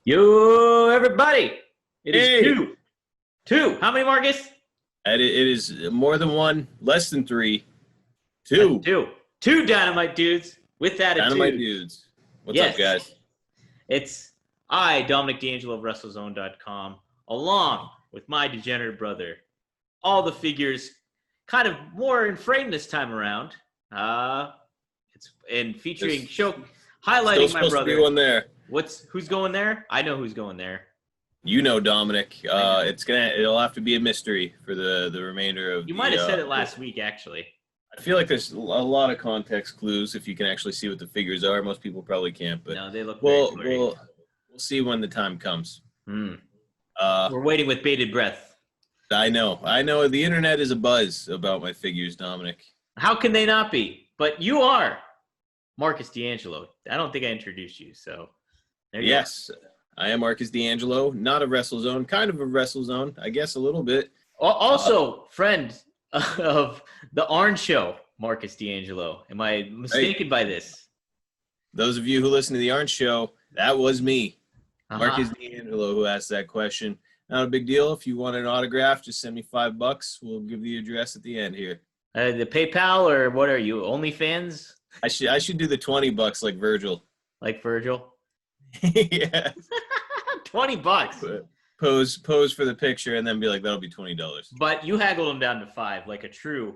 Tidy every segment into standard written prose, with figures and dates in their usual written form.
Yo, everybody! It is Hey! two. Two. How many, Marcus? It is more than one, less than three. That's Two. two. Two Dynamite dudes with Dynamite attitude. dudes. What's up, Yes. guys? It's I, Dominic D'Angelo of WrestleZone.com, along with my degenerate brother. All the figures kind of more in frame this time around. Featuring There's show still highlighting my supposed to be brother. one there. Who's going there? I know who's going there. You know, Dominic. know. It'll have to be a mystery for the remainder of You the. might have said it last week, actually. I feel like there's a lot of context clues if you can actually see what the figures are. Most people probably can't, but No, they look very blurry. we'll see when the time comes. We're waiting with bated breath. I know. The internet is abuzz about my figures, Dominic. How can they not be? But you are Marcus D'Angelo. I don't think I introduced you, so there you Yes, I am Marcus D'Angelo, not a WrestleZone, kind of a WrestleZone, I guess a little bit. Also, friend of the Orange Show, Marcus D'Angelo. Am I mistaken by this? Those of you who listen to the Orange Show, that was me, Uh-huh. Marcus D'Angelo, who asked that question. Not a big deal. If you want an autograph, just send me $5. We'll give the address at the end here. The PayPal, or what are you, OnlyFans? I should do the $20 like Virgil. Like Virgil? Yeah. $20. Pose for the picture and then be like, that'll be $20. But you haggled him down to $5, like a true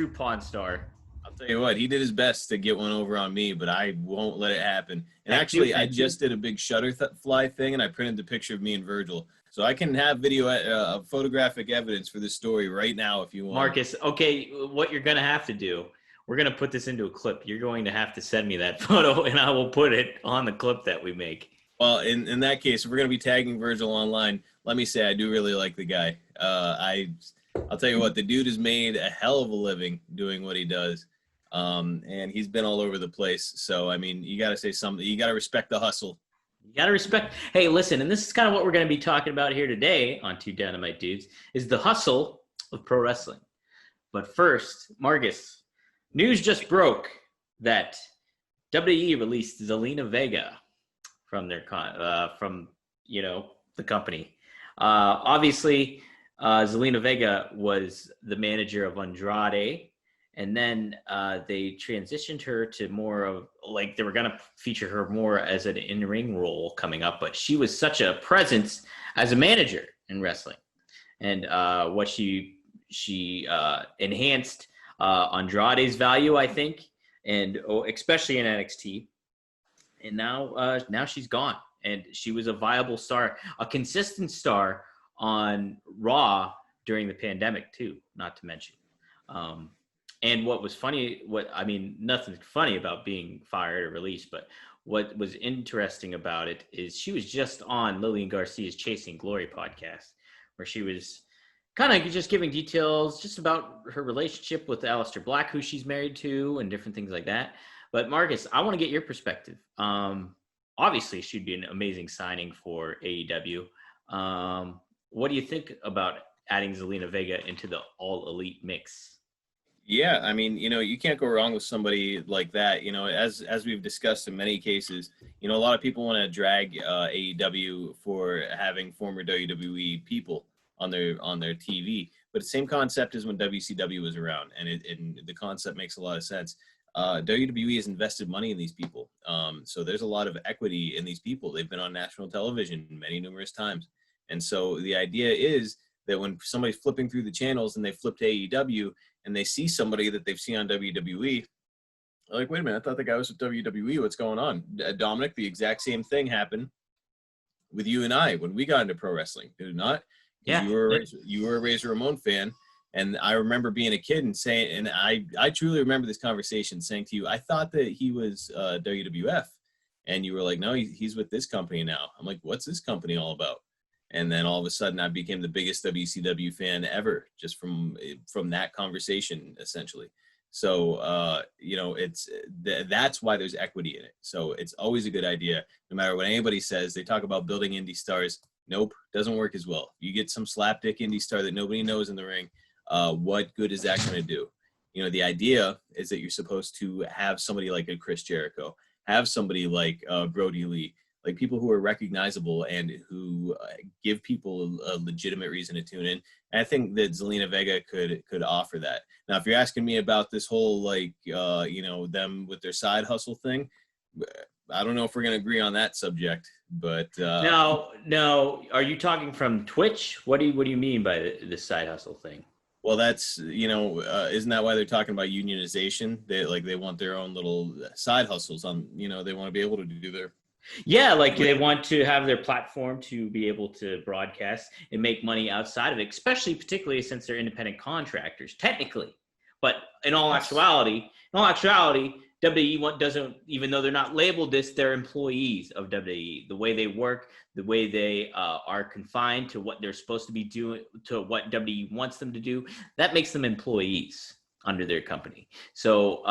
Pawn Star. I'll tell you what, he did his best to get one over on me, but I won't let it happen. And Thank you. I just did a big Shutterfly thing, and I printed the picture of me and Virgil. So I can have photographic evidence for this story right now if you want. Marcus, okay, what you're going to have to do, we're going to put this into a clip. You're going to have to send me that photo, and I will put it on the clip that we make. Well, in that case, if we're going to be tagging Virgil online, let me say I do really like the guy. I'll tell you what, the dude has made a hell of a living doing what he does. And he's been all over the place. So, I mean, you got to say something. You got to respect the hustle. You got to respect. Hey, listen, and this is kind of what we're going to be talking about here today on Two Dynamite Dudes, is the hustle of pro wrestling. But first, Marcus, news just broke that WWE released Zelina Vega from their the company. Obviously, Zelina Vega was the manager of Andrade. And then they transitioned her to more of, like, they were going to feature her more as an in-ring role coming up. But she was such a presence as a manager in wrestling. And what she enhanced Andrade's value, I think, and especially in NXT. And now she's gone. And she was a viable star, a consistent star on Raw during the pandemic, too, not to mention. And what was funny, nothing funny about being fired or released, but what was interesting about it is she was just on Lillian Garcia's Chasing Glory podcast, where she was kind of just giving details just about her relationship with Aleister Black, who she's married to, and different things like that. But Marcus, I want to get your perspective. Obviously, she'd be an amazing signing for AEW. What do you think about adding Zelina Vega into the All Elite mix? Yeah, I mean, you can't go wrong with somebody like that. As we've discussed in many cases, a lot of people want to drag AEW for having former WWE people on their TV. But the same concept as when WCW was around, and the concept makes a lot of sense. WWE has invested money in these people. So there's a lot of equity in these people. They've been on national television numerous times. And so the idea is that when somebody's flipping through the channels and they flip to AEW and they see somebody that they've seen on WWE, they're like, wait a minute, I thought the guy was with WWE. What's going on? Dominic, the exact same thing happened with you and I when we got into pro wrestling. Did it not? Yeah. You were a Razor Ramon fan. And I remember being a kid and saying, and I truly remember this conversation saying to you, I thought that he was WWF. And you were like, no, he's with this company now. I'm like, what's this company all about? And then all of a sudden I became the biggest WCW fan ever just from that conversation, essentially. So, that's why there's equity in it. So it's always a good idea. No matter what anybody says, they talk about building indie stars. Nope, doesn't work as well. You get some slapdick indie star that nobody knows in the ring. What good is that going to do? The idea is that you're supposed to have somebody like a Chris Jericho, have somebody like Brody Lee, like people who are recognizable and who give people a legitimate reason to tune in. And I think that Zelina Vega could offer that. Now, if you're asking me about this whole them with their side hustle thing, I don't know if we're going to agree on that subject. But no, are you talking from Twitch? What do you mean by the side hustle thing? Well, that's, isn't that why they're talking about unionization? They want their own little side hustles on, they want to be able to do their. Yeah, like they want to have their platform to be able to broadcast and make money outside of it, particularly since they're independent contractors, technically. But in all actuality, WWE doesn't, even though they're not labeled this, they're employees of WWE. The way they work, the way they are confined to what they're supposed to be doing, to what WWE wants them to do, that makes them employees under their company. So,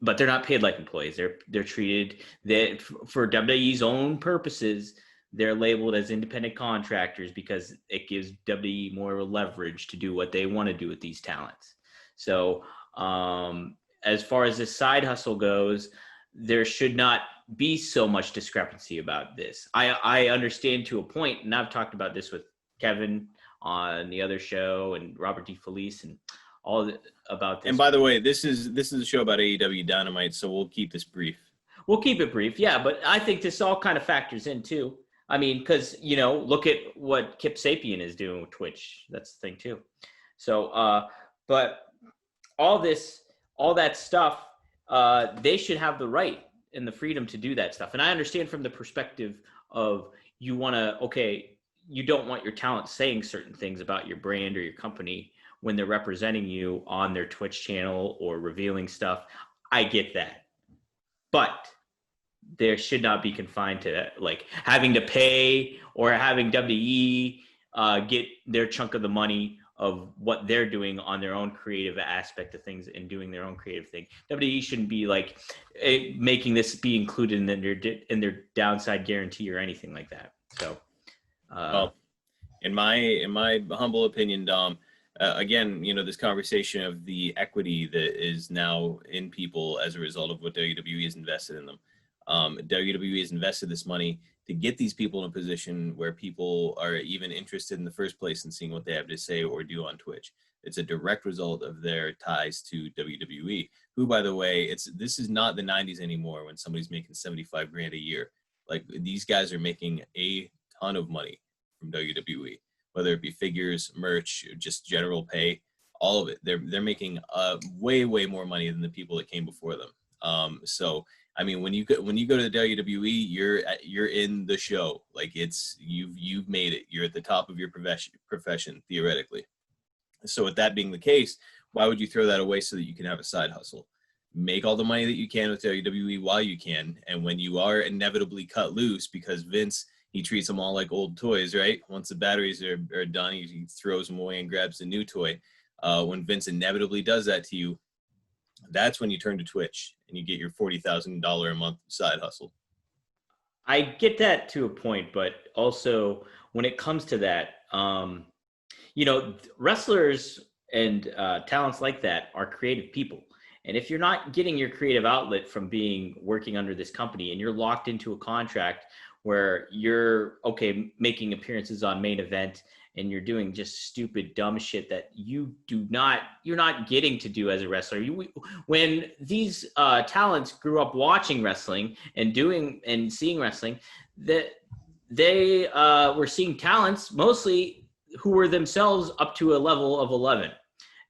but they're not paid like employees. They're treated that for WWE's own purposes. They're labeled as independent contractors because it gives WWE more leverage to do what they want to do with these talents. So, as far as this side hustle goes, there should not be so much discrepancy about this. I understand to a point, and I've talked about this with Kevin on the other show and Robert DeFelice and about this. And by the way, this is a show about AEW Dynamite, so we'll keep this brief. We'll keep it brief, yeah, but I think this all kind of factors in too. I mean, because, look at what Kip Sapien is doing with Twitch. That's the thing too. So, but all that stuff, they should have the right and the freedom to do that stuff. And I understand from the perspective of you don't want your talent saying certain things about your brand or your company when they're representing you on their Twitch channel or revealing stuff. I get that. But there should not be confined to like having to pay or having WWE get their chunk of the money of what they're doing on their own creative aspect of things and doing their own creative thing. WWE shouldn't be like making this be included in their downside guarantee or anything like that. So, well, in my humble opinion, Dom, again, this conversation of the equity that is now in people as a result of what WWE has invested in them. WWE has invested this money to get these people in a position where people are even interested in the first place in seeing what they have to say or do on Twitch. It's a direct result of their ties to WWE, who, by the way, this is not the 90s anymore when somebody's making $75,000 a year. Like, these guys are making a ton of money from WWE, whether it be figures, merch, just general pay, all of it. They're making way more money than the people that came before them. So I mean, when you go to the WWE, you're in the show. Like, it's you've made it. You're at the top of your profession theoretically. So with that being the case, why would you throw that away so that you can have a side hustle? Make all the money that you can with WWE while you can, and when you are inevitably cut loose, because Vince, he treats them all like old toys, right? Once the batteries are done, he throws them away and grabs a new toy. When Vince inevitably does that to you, that's when you turn to Twitch and you get your $40,000 a month side hustle. I get that to a point, but also when it comes to that, wrestlers and talents like that are creative people. And if you're not getting your creative outlet from working under this company and you're locked into a contract where you're making appearances on Main Event and you're doing just stupid, dumb shit that you're not getting to do as a wrestler. When these talents grew up watching wrestling and seeing wrestling, that they were seeing talents mostly who were themselves up to a level of 11.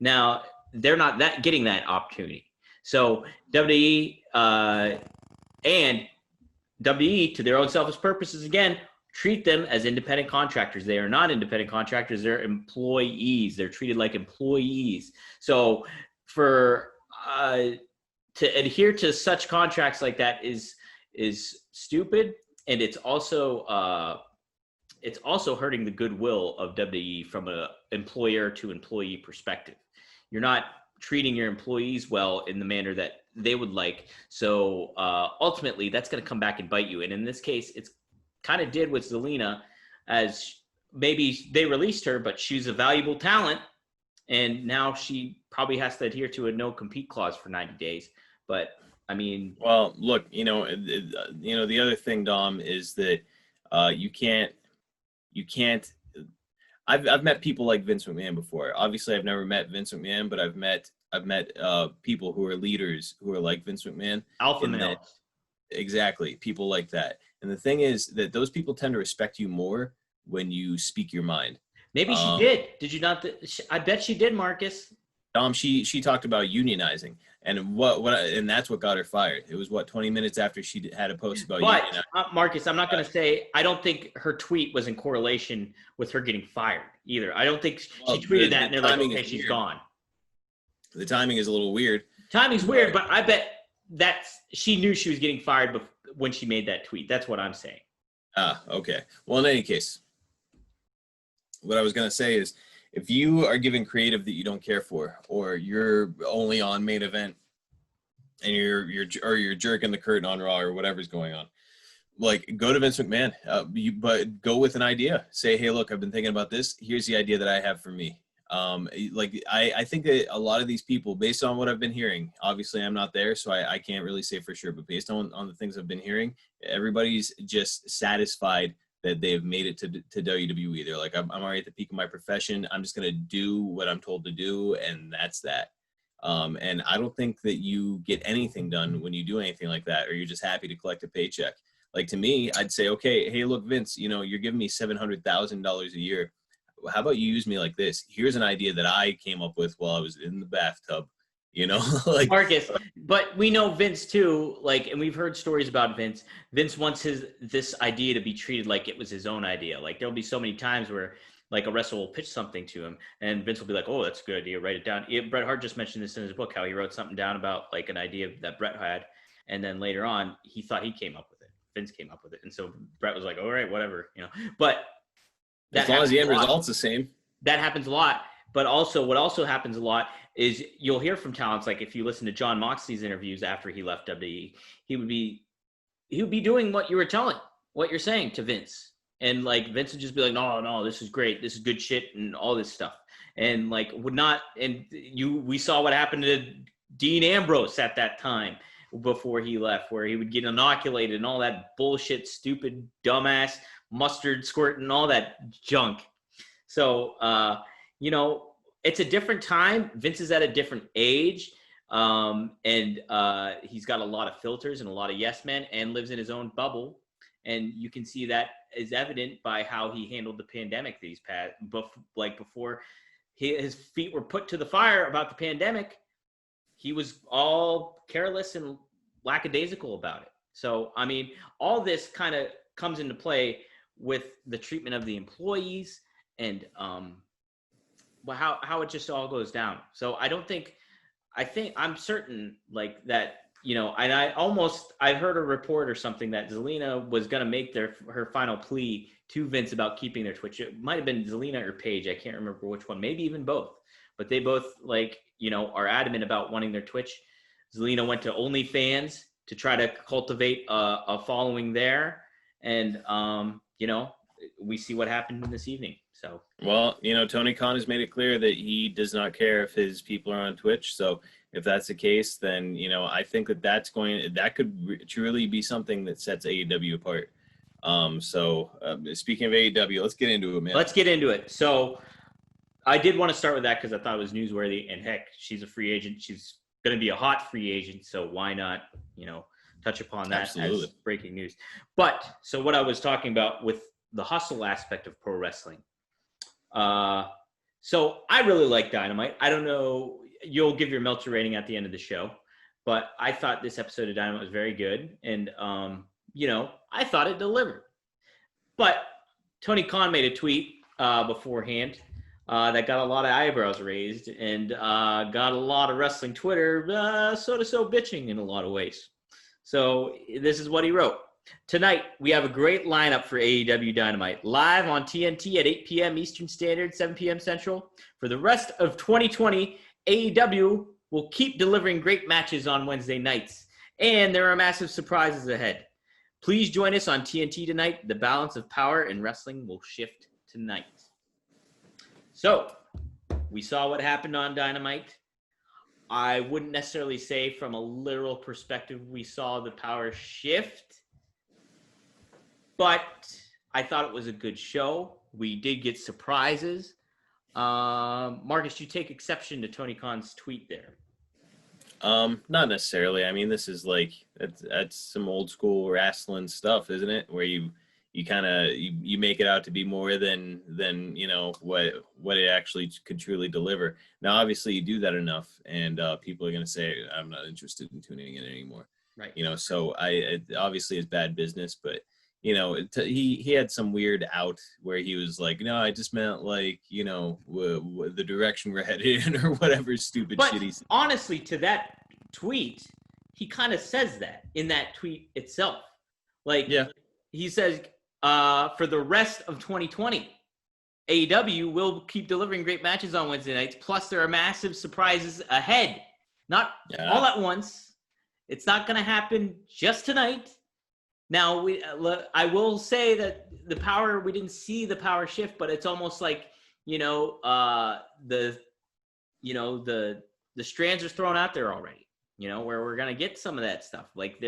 Now they're not getting that opportunity. So WWE and WWE, to their own selfish purposes, again, treat them as independent contractors. They are not independent contractors. They're employees. They're treated like employees. So to adhere to such contracts like that is stupid. And it's also hurting the goodwill of WWE from an employer to employee perspective. You're not treating your employees well in the manner that they would like. So ultimately, that's going to come back and bite you. And in this case, it's kind of did with Zelina, as maybe they released her, but she's a valuable talent, and now she probably has to adhere to a no-compete clause for 90 days. But I mean, well, look, the other thing, Dom, is that you can't. I've met people like Vince McMahon before. Obviously, I've never met Vince McMahon, but I've met people who are leaders who are like Vince McMahon. alpha In that, males. exactly, people like that. And the thing is that those people tend to respect you more when you speak your mind. Maybe she did. Did you not? I bet she did, Marcus. Dom, she talked about unionizing, and and that's what got her fired. It was 20 minutes after she had a post about unionizing. But Marcus, I'm not going to say I don't think her tweet was in correlation with her getting fired either. I don't think she tweeted that and they're like, okay, she's gone. The timing is a little weird. Timing's weird, but I bet she knew she was getting fired when she made that tweet. That's what I'm saying. Okay. Well, in any case, what I was going to say is, if you are giving creative that you don't care for, or you're only on main event and you're jerking the curtain on Raw or whatever's going on, like, go to Vince McMahon, but go with an idea. Say, hey, look, I've been thinking about this. Here's the idea that I have for me. I think that a lot of these people, based on what I've been hearing, obviously I'm not there, so I can't really say for sure, but based on the things I've been hearing, everybody's just satisfied that they've made it to WWE. They're like, I'm already at the peak of my profession. I'm just going to do what I'm told to do, and that's that. And I don't think that you get anything done when you do anything like that, or you're just happy to collect a paycheck. Like, to me, I'd say, okay, hey, look, Vince, you're giving me $700,000 a year. How about you use me like this? Here's an idea that I came up with while I was in the bathtub. Like, Marcus, but we know Vince too, and we've heard stories about Vince. Vince wants this idea to be treated like it was his own idea. Like, there'll be so many times where, like, a wrestler will pitch something to him and Vince will be like, oh, that's a good idea, write it down. Bret Hart just mentioned this in his book, how he wrote something down about, like, an idea that Bret had, and then later on he thought he came up with it. Vince came up with it, and so Bret was like, all right, whatever, But as long as the end result's the same. That happens a lot. But also, what also happens a lot is you'll hear from talents, like if you listen to Jon Moxley's interviews after he left WWE, he would be doing what you're saying to Vince. And, like, Vince would just be like, no, this is great. This is good shit and all this stuff. And, like, we saw what happened to Dean Ambrose at that time before he left, where he would get inoculated and all that bullshit, stupid, dumbass mustard squirt and all that junk. So, it's a different time. Vince is at a different age, and he's got a lot of filters and a lot of yes men and lives in his own bubble. And you can see that is evident by how he handled the pandemic that he's passed. Before his feet were put to the fire about the pandemic, he was all careless and lackadaisical about it. So, I mean, all this kind of comes into play with the treatment of the employees and how it just all goes down. So I'm certain, like, that, and I heard a report or something that Zelina was going to make her final plea to Vince about keeping their Twitch. It might have been Zelina or Paige. I can't remember which one, maybe even both, but they both, are adamant about wanting their Twitch. Zelina went to OnlyFans to try to cultivate a following there. And, we see what happened this evening. So, well, Tony Khan has made it clear that he does not care if his people are on Twitch. So if that's the case, then, I think that could truly be something that sets AEW apart. Speaking of AEW, let's get into it, man. Let's get into it. So I did want to start with that because I thought it was newsworthy, and heck, she's a free agent. She's going to be a hot free agent. So why not, touch upon that Absolutely. As breaking news. But so what I was talking about with the hustle aspect of pro wrestling. So I really like Dynamite. I don't know, you'll give your Meltzer rating at the end of the show, but I thought this episode of Dynamite was very good. And, I thought it delivered. But Tony Khan made a tweet beforehand that got a lot of eyebrows raised and got a lot of wrestling Twitter so bitching in a lot of ways. So this is what he wrote. Tonight, we have a great lineup for AEW Dynamite, live on TNT at 8 p.m. Eastern Standard, 7 p.m. Central. For the rest of 2020, AEW will keep delivering great matches on Wednesday nights, and there are massive surprises ahead. Please join us on TNT tonight. The balance of power in wrestling will shift tonight. So, we saw what happened on Dynamite. I wouldn't necessarily say from a literal perspective we saw the power shift, but I thought it was a good show. We did get surprises. Marcus, you take exception to Tony Khan's tweet there. Not necessarily. I mean, this is like that's some old school wrestling stuff, isn't it? Where you kind of you make it out to be more than what it actually could truly deliver. Now, obviously, you do that enough, and people are going to say, "I'm not interested in tuning in anymore." Right. So it obviously is bad business, but he had some weird out where he was like, "No, I just meant like the direction we're headed in," or whatever stupid but shit he said. Honestly, to that tweet, he kind of says that in that tweet itself. Like, yeah. He says, for the rest of 2020, AEW will keep delivering great matches on Wednesday nights. Plus, there are massive surprises ahead. Not all at once. It's not going to happen just tonight. Now, I will say that we didn't see the power shift, but it's almost like, the strands are thrown out there already, where we're going to get some of that stuff. Like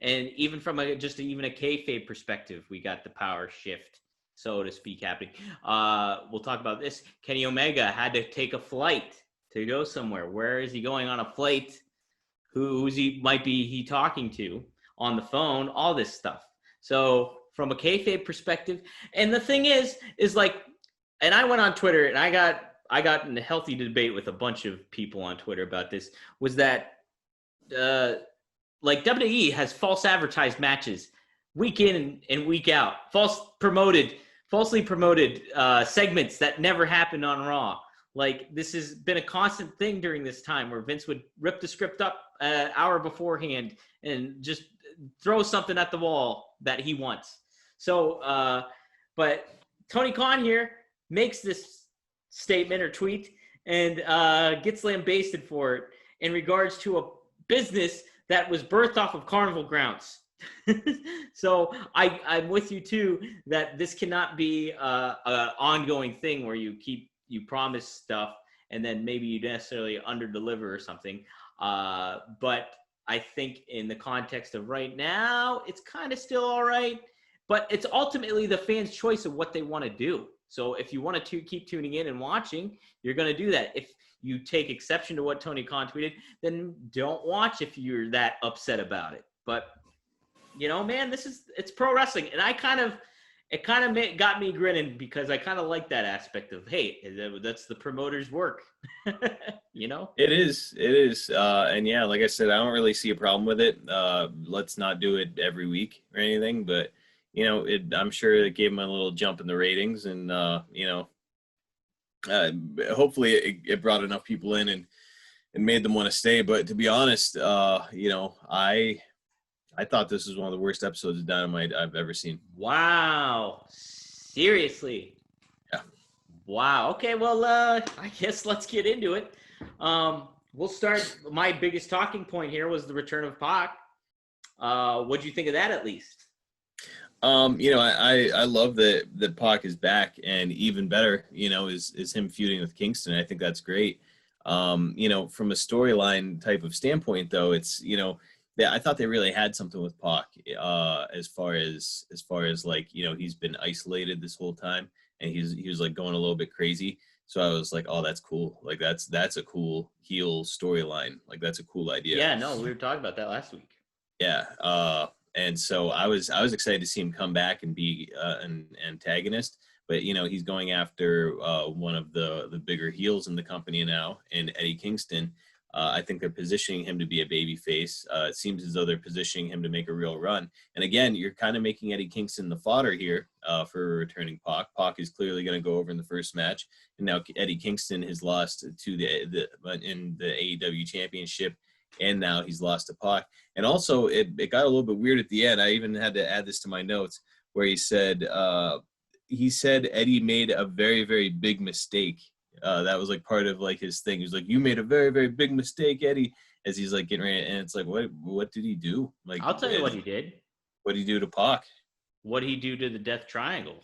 and even from even a kayfabe perspective, we got the power shift, so to speak, happening. We'll talk about this. Kenny Omega had to take a flight to go somewhere. Where is he going on a flight? Who's he talking to on the phone? All this stuff. So from a kayfabe perspective, and the thing is like, and I went on Twitter and I got in a healthy debate with a bunch of people on Twitter about this, was that like WWE has false advertised matches week in and week out, falsely promoted segments that never happened on Raw. Like, this has been a constant thing during this time where Vince would rip the script up an hour beforehand and just throw something at the wall that he wants. So, but Tony Khan here makes this statement or tweet and gets lambasted for it in regards to a business that was birthed off of carnival grounds. So I'm with you too, that this cannot be an ongoing thing where you promise stuff and then maybe you necessarily underdeliver or something. But I think in the context of right now, it's kind of still all right, but it's ultimately the fans' choice of what they want to do. So if you want to keep tuning in and watching, you're going to do that. If you take exception to what Tony Khan tweeted, then don't watch if you're that upset about it. But, man, it's pro wrestling. And it kind of got me grinning because I kind of like that aspect of, hey, that's the promoter's work. It is. And yeah, like I said, I don't really see a problem with it. Let's not do it every week or anything, but I'm sure it gave him a little jump in the ratings, and hopefully it brought enough people in and made them want to stay. But to be honest, I thought this was one of the worst episodes of Dynamite I've ever seen. Wow. Seriously? Yeah. Wow. Okay, well, I guess let's get into it. We'll start. My biggest talking point here was the return of Pac. What'd you think of that, at least? I love that Pac is back, and even better, is him feuding with Kingston. I think that's great. From a storyline type of standpoint, though, it's I thought they really had something with Pac, as far as like, he's been isolated this whole time, and he was like going a little bit crazy. So I was like, oh, that's cool. Like that's a cool heel storyline. Like, that's a cool idea. Yeah, no, we were talking about that last week. Yeah. And so I was excited to see him come back and be an antagonist, but he's going after one of the bigger heels in the company now, in Eddie Kingston. I think they're positioning him to be a babyface. It seems as though they're positioning him to make a real run. And again, you're kind of making Eddie Kingston the fodder here for returning Pac. Pac is clearly going to go over in the first match, and now Eddie Kingston has lost to in the AEW Championship, and now he's lost to Pac. And also, it got a little bit weird at the end. I even had to add this to my notes, where he said Eddie made a very, very big mistake. That was like part of like his thing. He was like, "You made a very, very big mistake, Eddie," as he's like getting ready. And it's like, what did he do? Like, I'll tell you what he did. What did he do to Pac? What did he do to the Death Triangle?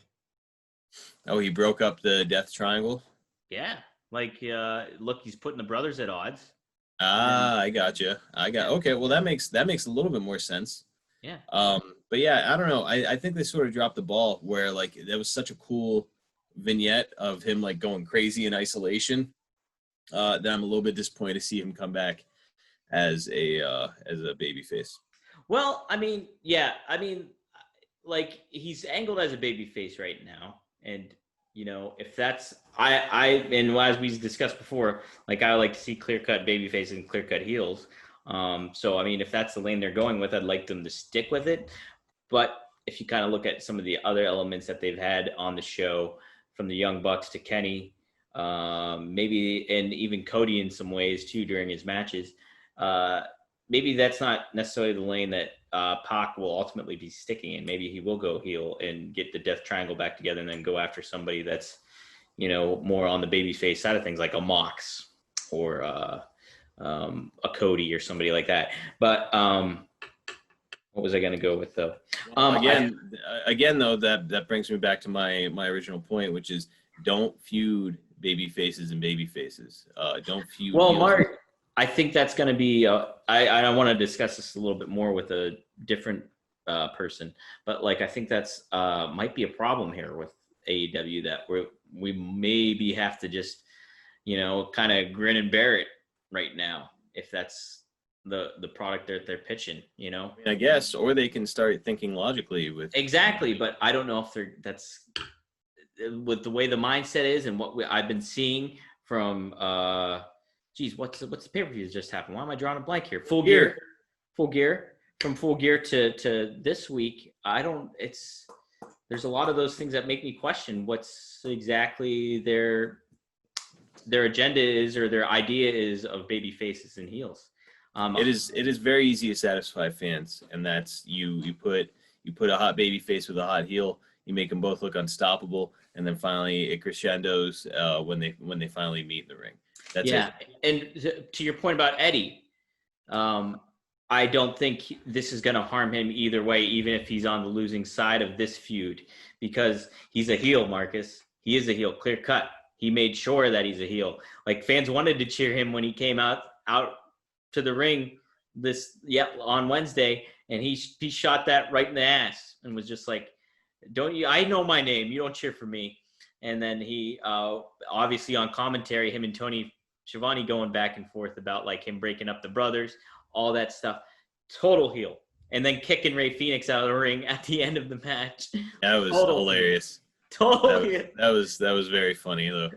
Oh, he broke up the Death Triangle? Yeah. Like, look, he's putting the brothers at odds. I gotcha. Okay. Well, that makes a little bit more sense. Yeah. But yeah, I don't know. I think they sort of dropped the ball where like that was such a cool vignette of him like going crazy in isolation. That I'm a little bit disappointed to see him come back as a babyface. Well, I mean, yeah, I mean, like he's angled as a babyface right now, and if that's I and as we discussed before, like I like to see clear cut babyface and clear cut heels. So I mean, if that's the lane they're going with, I'd like them to stick with it. But if you kind of look at some of the other elements that they've had on the show, from the Young Bucks to Kenny, maybe, and even Cody in some ways too during his matches, maybe that's not necessarily the lane that Pac will ultimately be sticking in. Maybe he will go heel and get the Death Triangle back together and then go after somebody that's, more on the babyface side of things, like a Mox or a Cody or somebody like that. But what was I going to go with though? Again, though, that brings me back to my original point, which is don't feud baby faces and baby faces. Don't feud. Well, Mark, I think that's going to be. I want to discuss this a little bit more with a different person, but like I think that's might be a problem here with AEW, that we maybe have to just kind of grin and bear it right now if that's the product that they're pitching. I guess, or they can start thinking logically with exactly, but I don't know if that's with the way the mindset is and what I've been seeing from. What's the pay-per-view that just happened? Why am I drawing a blank here? Full Gear. From Full Gear to this week. There's a lot of those things that make me question what's exactly their agenda is, or their idea is, of baby faces and heels. It is very easy to satisfy fans, and that's you put a hot baby face with a hot heel, you make them both look unstoppable, and then finally it crescendos when they finally meet in the ring. That's it. And to your point about Eddie, I don't think this is going to harm him either way, even if he's on the losing side of this feud, because he's a heel, Marcus. He is a heel, clear cut. He made sure that he's a heel. Like, fans wanted to cheer him when he came out to the ring on Wednesday, and he shot that right in the ass and was just like, I know my name. You don't cheer for me. And then he obviously on commentary, him and Tony Schiavone going back and forth about like him breaking up the brothers, all that stuff. Total heel. And then kicking Rey Fenix out of the ring at the end of the match. That was hilarious. That was very funny though.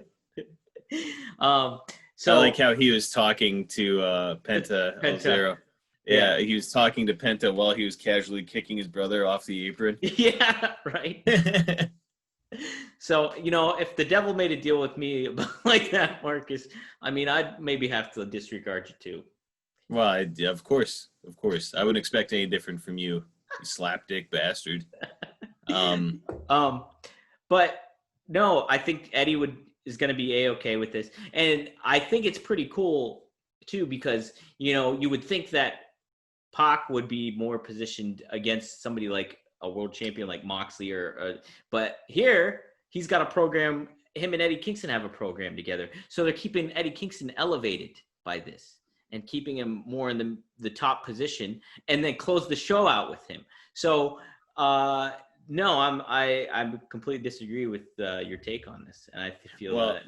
So I like how he was talking to Penta. Zero. Yeah, he was talking to Penta while he was casually kicking his brother off the apron. Yeah, right. So, if the devil made a deal with me like that, Marcus, I mean, I'd maybe have to disregard you too. Well, of course. I wouldn't expect any different from you, you slapdick bastard. But no, I think Eddie is going to be A-okay with this. And I think it's pretty cool too, because, you would think that Pac would be more positioned against somebody like a world champion like Moxley but here he's got a program. Him and Eddie Kingston have a program together. So they're keeping Eddie Kingston elevated by this and keeping him more in the top position, and then close the show out with him. So, no, I completely disagree with your take on this, and I feel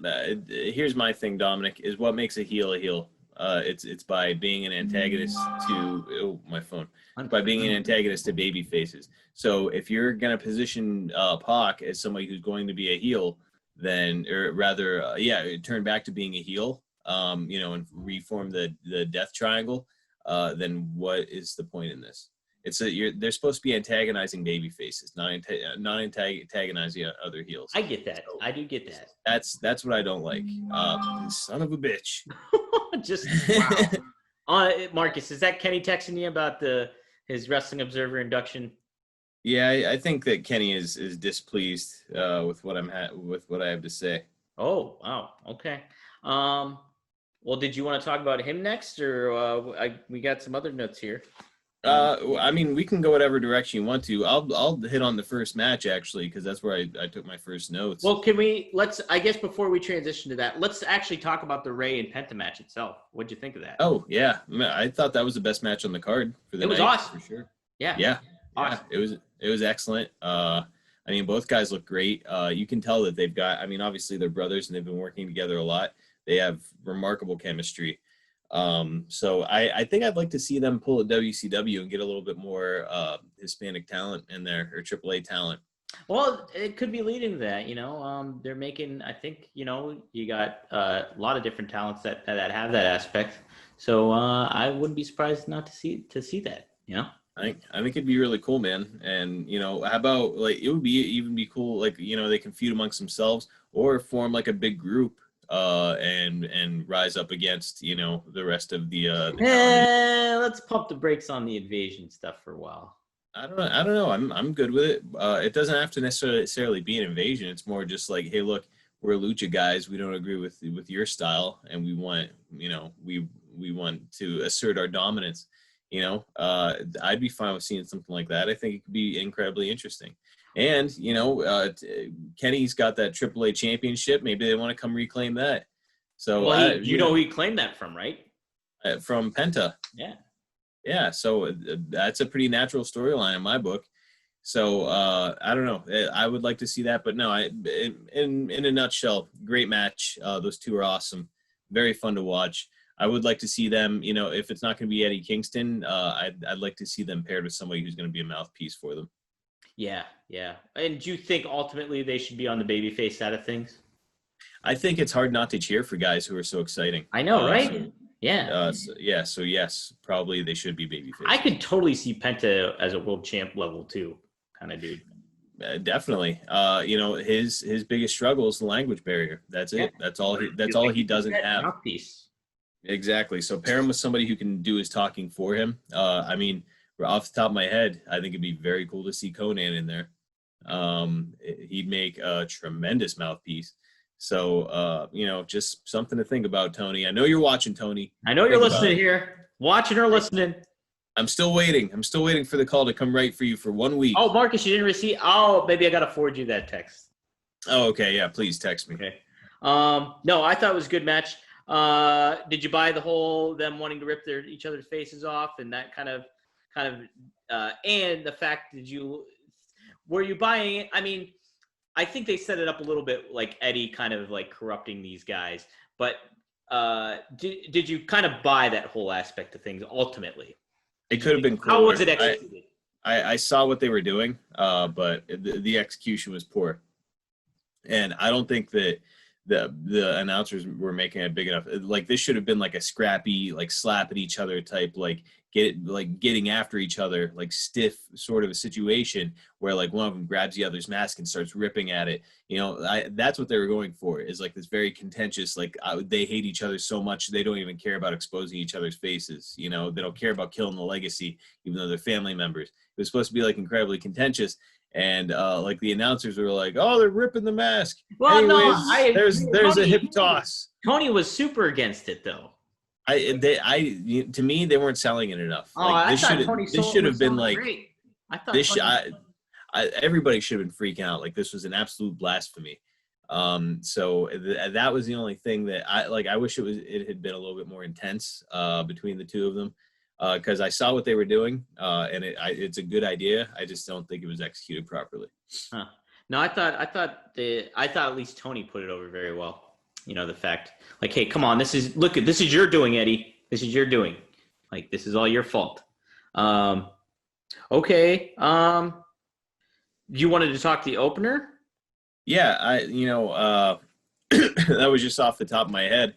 here's my thing, Dominic, is what makes a heel a heel. It's by being an antagonist to my phone. By being an antagonist to baby faces. So if you're gonna position Pac as somebody who's going to be a heel, then, or rather, turn back to being a heel, and reform the Death Triangle, then what is the point in this? They're supposed to be antagonizing baby faces, not antagonizing other heels. I get that. So I do get that. That's what I don't like. Son of a bitch. Just wow. Marcus, is that Kenny texting you about his Wrestling Observer induction? Yeah, I think that Kenny is displeased with what I have to say. Oh, wow. Okay. Well, did you want to talk about him next, or we got some other notes here? I mean, we can go whatever direction you want to. I'll hit on the first match actually, because that's where I took my first notes. Well, I guess before we transition to that, let's actually talk about the Ray and Penta match itself. What'd you think of that? Oh yeah, I thought that was the best match on the card for the night. It was awesome for sure. Yeah Awesome. It was excellent. I mean, both guys look great. You can tell that they've got, I mean, obviously they're brothers and they've been working together a lot. They have remarkable chemistry. So I think I'd like to see them pull a WCW and get a little bit more Hispanic talent in there, or AAA talent. Well, it could be leading to that, they're making, I think, you got a lot of different talents that have that aspect. So I wouldn't be surprised not to see that, I think it'd be really cool, man. And, how about, like, it would be cool, like, they can feud amongst themselves or form like a big group and rise up against, the rest of the let's pump the brakes on the invasion stuff for a while. I don't know. I'm good with it. It doesn't have to necessarily be an invasion. It's more just like, hey, look, we're lucha guys. We don't agree with your style, and we want, we want to assert our dominance. I'd be fine with seeing something like that. I think it could be incredibly interesting. And, Kenny's got that AAA championship. Maybe they want to come reclaim that. So, who he claimed that from, right? From Penta. Yeah. Yeah. So that's a pretty natural storyline in my book. So I don't know. I would like to see that, but no, in a nutshell, great match. Those two are awesome. Very fun to watch. I would like to see them, if it's not going to be Eddie Kingston, I'd like to see them paired with somebody who's going to be a mouthpiece for them. Yeah. And do you think ultimately they should be on the babyface side of things? I think it's hard not to cheer for guys who are so exciting. I know, right? So yes, probably they should be babyface. I could totally see Penta as a world champ level 2 kind of dude. Definitely. His biggest struggle is the language barrier. That's it. That's all he doesn't have. Mouthpiece. Exactly. So pair him with somebody who can do his talking for him. I mean, off the top of my head, I think it'd be very cool to see Conan in there. He'd make a tremendous mouthpiece. So, just something to think about, Tony. I know you're watching, Tony. I know you're listening here. Watching or listening. I'm still waiting. I'm still waiting for the call to come right for you for 1 week. Oh, Marcus, you didn't receive? Oh, maybe I got to forward you that text. Oh, okay. Yeah, please text me. Okay. No, I thought it was a good match. Did you buy the whole them wanting to rip each other's faces off and that kind of and the fact were you buying it? I mean, I think they set it up a little bit like Eddie kind of like corrupting these guys, but did you kind of buy that whole aspect of things ultimately? It could have been cool. How was it executed? I saw what they were doing, but the execution was poor. And I don't think that the announcers were making it big enough. Like, this should have been like a scrappy, like slap at each other type, like getting after each other, like stiff sort of a situation where like one of them grabs the other's mask and starts ripping at it. That's what they were going for, is like this very contentious, like they hate each other so much they don't even care about exposing each other's faces. They don't care about killing the legacy, even though they're family members. It was supposed to be like incredibly contentious. And like the announcers were like, "Oh, they're ripping the mask." Well, anyways, no, there's a hip toss. Tony was super against it, though. To me, they weren't selling it enough. This should have been like, great. I thought this. Everybody should have been freaking out. Like, this was an absolute blasphemy. So that was the only thing that I wish it had been a little bit more intense between the two of them. Because I saw what they were doing, and it's a good idea. I just don't think it was executed properly. Huh. No, I thought at least Tony put it over very well. The fact, like, hey, come on, this is your doing, Eddie. This is your doing. Like, this is all your fault. Okay. You wanted to talk the opener? Yeah, that was just off the top of my head.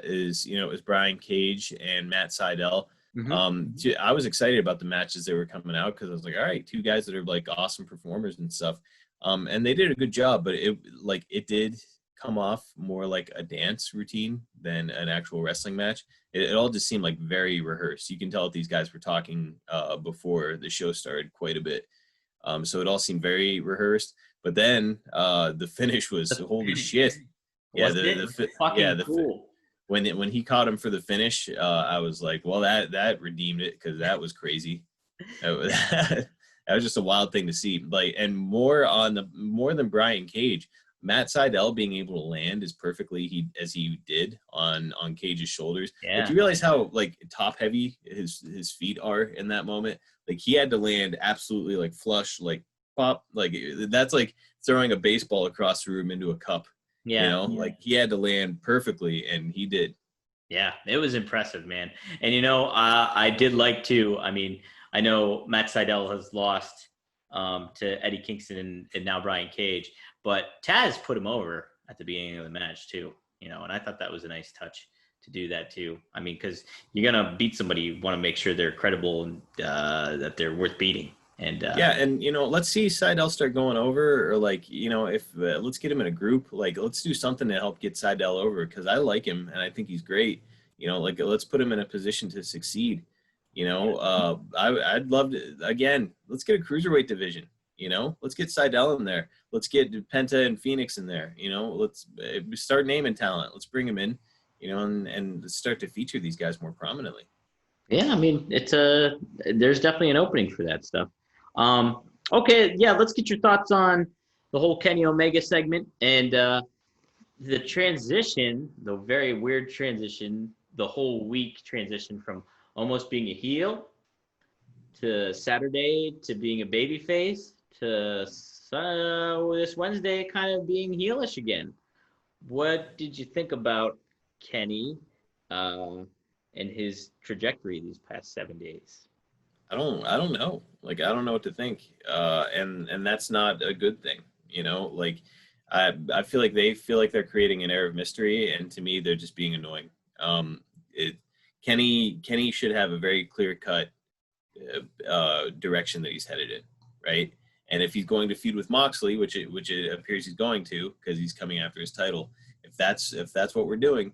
Is Brian Cage and Matt Sydal. Mm-hmm. I was excited about the matches that were coming out because I was like, all right, two guys that are like awesome performers and stuff. And they did a good job, but it did come off more like a dance routine than an actual wrestling match. It all just seemed like very rehearsed. You can tell that these guys were talking before the show started quite a bit. So it all seemed very rehearsed. But then the finish was holy shit. Yeah, cool. when he caught him for the finish, I was like, well, that redeemed it, because that was crazy. That was, that was just a wild thing to see. Like, and more than Brian Cage, Matt Sydal being able to land as perfectly as he did on Cage's shoulders. Yeah. Like, you realize how like top heavy his feet are in that moment? Like, he had to land absolutely like flush, like pop, like that's like throwing a baseball across the room into a cup. Yeah. You know, like he had to land perfectly, and he did. Yeah, it was impressive, man. And, you know, I did like to, I mean, I know Matt Sydal has lost to Eddie Kingston and now Brian Cage, but Taz put him over at the beginning of the match too, you know, and I thought that was a nice touch to do that too. I mean, because you're going to beat somebody, you want to make sure they're credible and that they're worth beating. And yeah, and you know, let's see Sydal start going over, or like, you know, if let's get him in a group, like let's do something to help get Sydal over, because I like him and I think he's great. You know, like let's put him in a position to succeed. You know, I'd love to, again, let's get a cruiserweight division. You know, let's get Sydal in there. Let's get Penta and Phoenix in there. You know, let's start naming talent. Let's bring him in. You know, and start to feature these guys more prominently. Yeah, I mean, there's definitely an opening for that stuff. Okay, yeah, let's get your thoughts on the whole Kenny Omega segment and the transition, the very weird transition, the whole week transition from almost being a heel to Saturday to being a babyface to this Wednesday kind of being heelish again. What did you think about Kenny and his trajectory these past 7 days? I don't know. Like, I don't know what to think. And that's not a good thing. You know, like I feel like they feel like they're creating an air of mystery, and to me, they're just being annoying. Kenny should have a very clear cut direction that he's headed in, right? And if he's going to feud with Moxley, which it appears he's going to, because he's coming after his title, if that's what we're doing,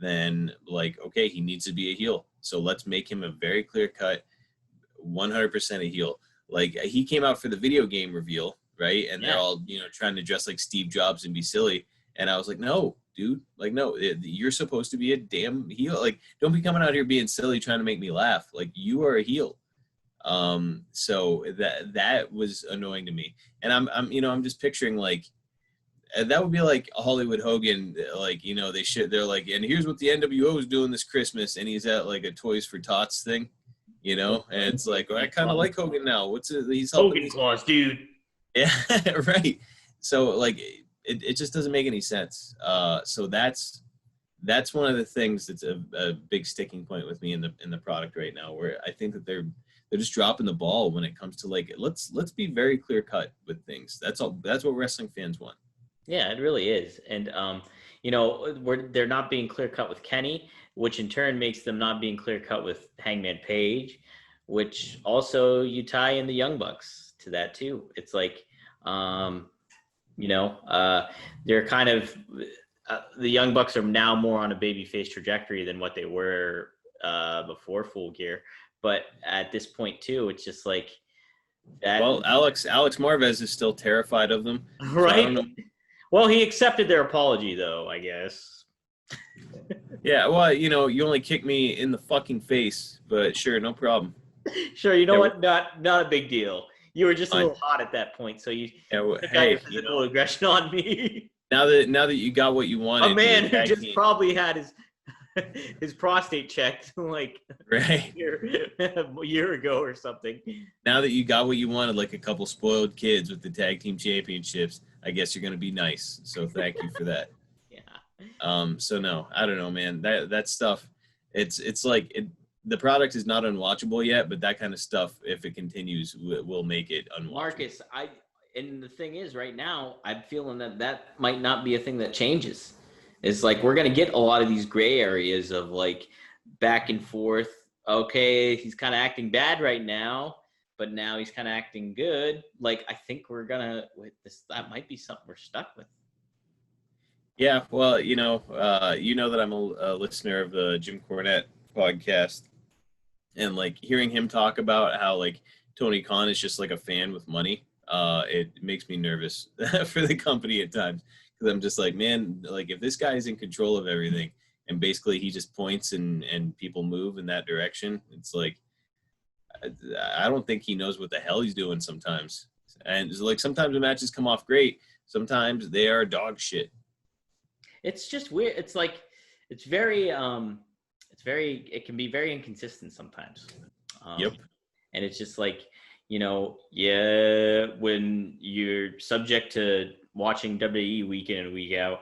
then like, okay, he needs to be a heel. So let's make him a very clear cut 100% a heel. Like, he came out for the video game reveal, right? And they're all, you know, trying to dress like Steve Jobs and be silly. And I was like, no, dude, like, no, you're supposed to be a damn heel. Like, don't be coming out here being silly trying to make me laugh. Like, you are a heel. So that was annoying to me. And I'm just picturing like, that would be like a Hollywood Hogan, like, you know, they're like, and here's what the NWO is doing this Christmas, and he's at like a Toys for Tots thing. You know, and it's like, well, I kind of like Hogan now. He's Hogan claws, dude. Yeah, right. So like, it just doesn't make any sense. So that's one of the things that's a big sticking point with me in the product right now, where I think that they're just dropping the ball when it comes to like, let's be very clear cut with things. That's all. That's what wrestling fans want. Yeah, it really is. And you know, they're not being clear cut with Kenny, which in turn makes them not being clear cut with Hangman Page, which also you tie in the Young Bucks to that too. It's like, you know, they're kind of the Young Bucks are now more on a babyface trajectory than what they were before Full Gear. But at this point too, it's just like that. Well, Alex Marvez is still terrified of them, right? So well, he accepted their apology though, I guess. Yeah, well, you know, you only kicked me in the fucking face, but sure, no problem. Sure, you know what? Not a big deal. You were just a little hot at that point, so you took out your physical aggression on me. Now that you got what you wanted, a man who just probably had his prostate checked like right a year ago or something. Now that you got what you wanted, like a couple spoiled kids with the tag team championships, I guess you're gonna be nice. So thank you for that. So no, I don't know, man. That stuff, it's like the product is not unwatchable yet, but that kind of stuff, if it continues, will make it unwatchable. Marcus, and the thing is, right now, I'm feeling that might not be a thing that changes. It's like we're gonna get a lot of these gray areas of like back and forth. Okay, he's kind of acting bad right now, but now he's kind of acting good. Like, I think we're gonna that might be something we're stuck with. Yeah, well, you know that I'm a listener of the Jim Cornette podcast, and like hearing him talk about how like Tony Khan is just like a fan with money, it makes me nervous for the company at times, because I'm just like, man, like if this guy is in control of everything and basically he just points and people move in that direction. It's like, I don't think he knows what the hell he's doing sometimes. And it's like sometimes the matches come off great, sometimes they are dog shit. It's just weird. It's like it can be very inconsistent sometimes. Yep. And it's just like, when you're subject to watching WWE week in and week out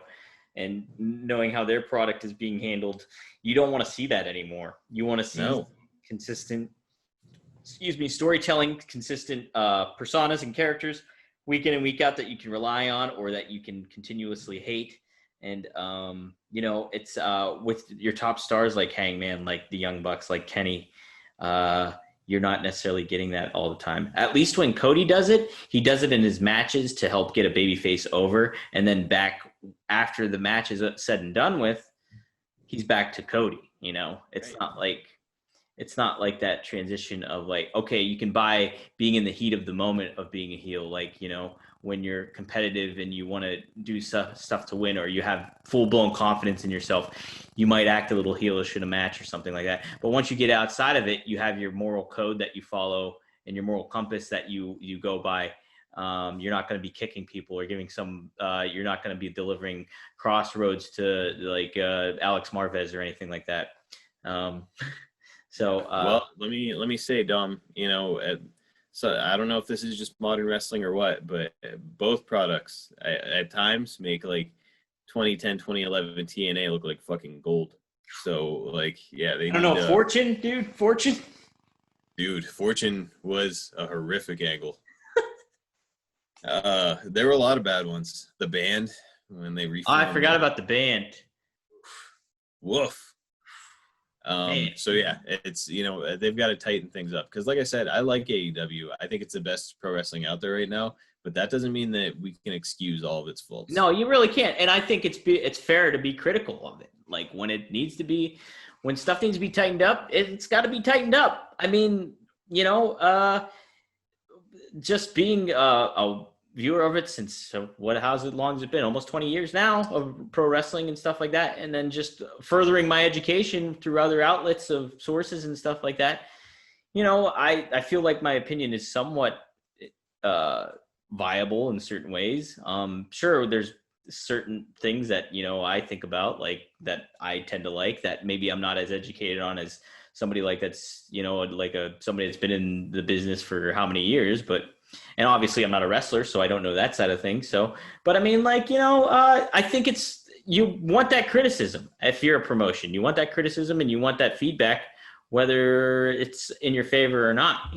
and knowing how their product is being handled, you don't want to see that anymore. You want to see consistent, storytelling, consistent personas and characters week in and week out that you can rely on or that you can continuously hate. And, it's with your top stars like Hangman, like the Young Bucks, like Kenny, you're not necessarily getting that all the time. At least when Cody does it, he does it in his matches to help get a babyface over. And then back after the match is said and done with, he's back to Cody. It's right. It's not like that transition of like, okay, you can buy being in the heat of the moment of being a heel. Like, when you're competitive and you want to do stuff to win, or you have full blown confidence in yourself, you might act a little heelish in a match or something like that. But once you get outside of it, you have your moral code that you follow and your moral compass that you go by. You're not going to be kicking people or giving you're not going to be delivering crossroads to like Alex Marvez or anything like that. Well, let me say, Dom, so I don't know if this is just modern wrestling or what, but both products at times make like 2010, 2011 TNA look like fucking gold. So like, yeah, I don't know. Fortune. Dude, Fortune was a horrific angle. There were a lot of bad ones. The band, when they I forgot about the band. Woof. So yeah, it's, they've got to tighten things up. Cause like I said, I like AEW. I think it's the best pro wrestling out there right now, but that doesn't mean that we can excuse all of its faults. No, you really can't. And I think it's fair to be critical of it. Like when stuff needs to be tightened up, it's got to be tightened up. I mean, just being a viewer of it since how's it long has it been? Almost 20 years now of pro wrestling and stuff like that. And then just furthering my education through other outlets of sources and stuff like that. I feel like my opinion is somewhat viable in certain ways. Sure, there's certain things that, I think about like that I tend to like that maybe I'm not as educated on as somebody like that's, somebody that's been in the business for how many years, and obviously I'm not a wrestler, so I don't know that side of things. So, but I mean, I think you want that criticism. If you're a promotion, you want that criticism and you want that feedback, whether it's in your favor or not,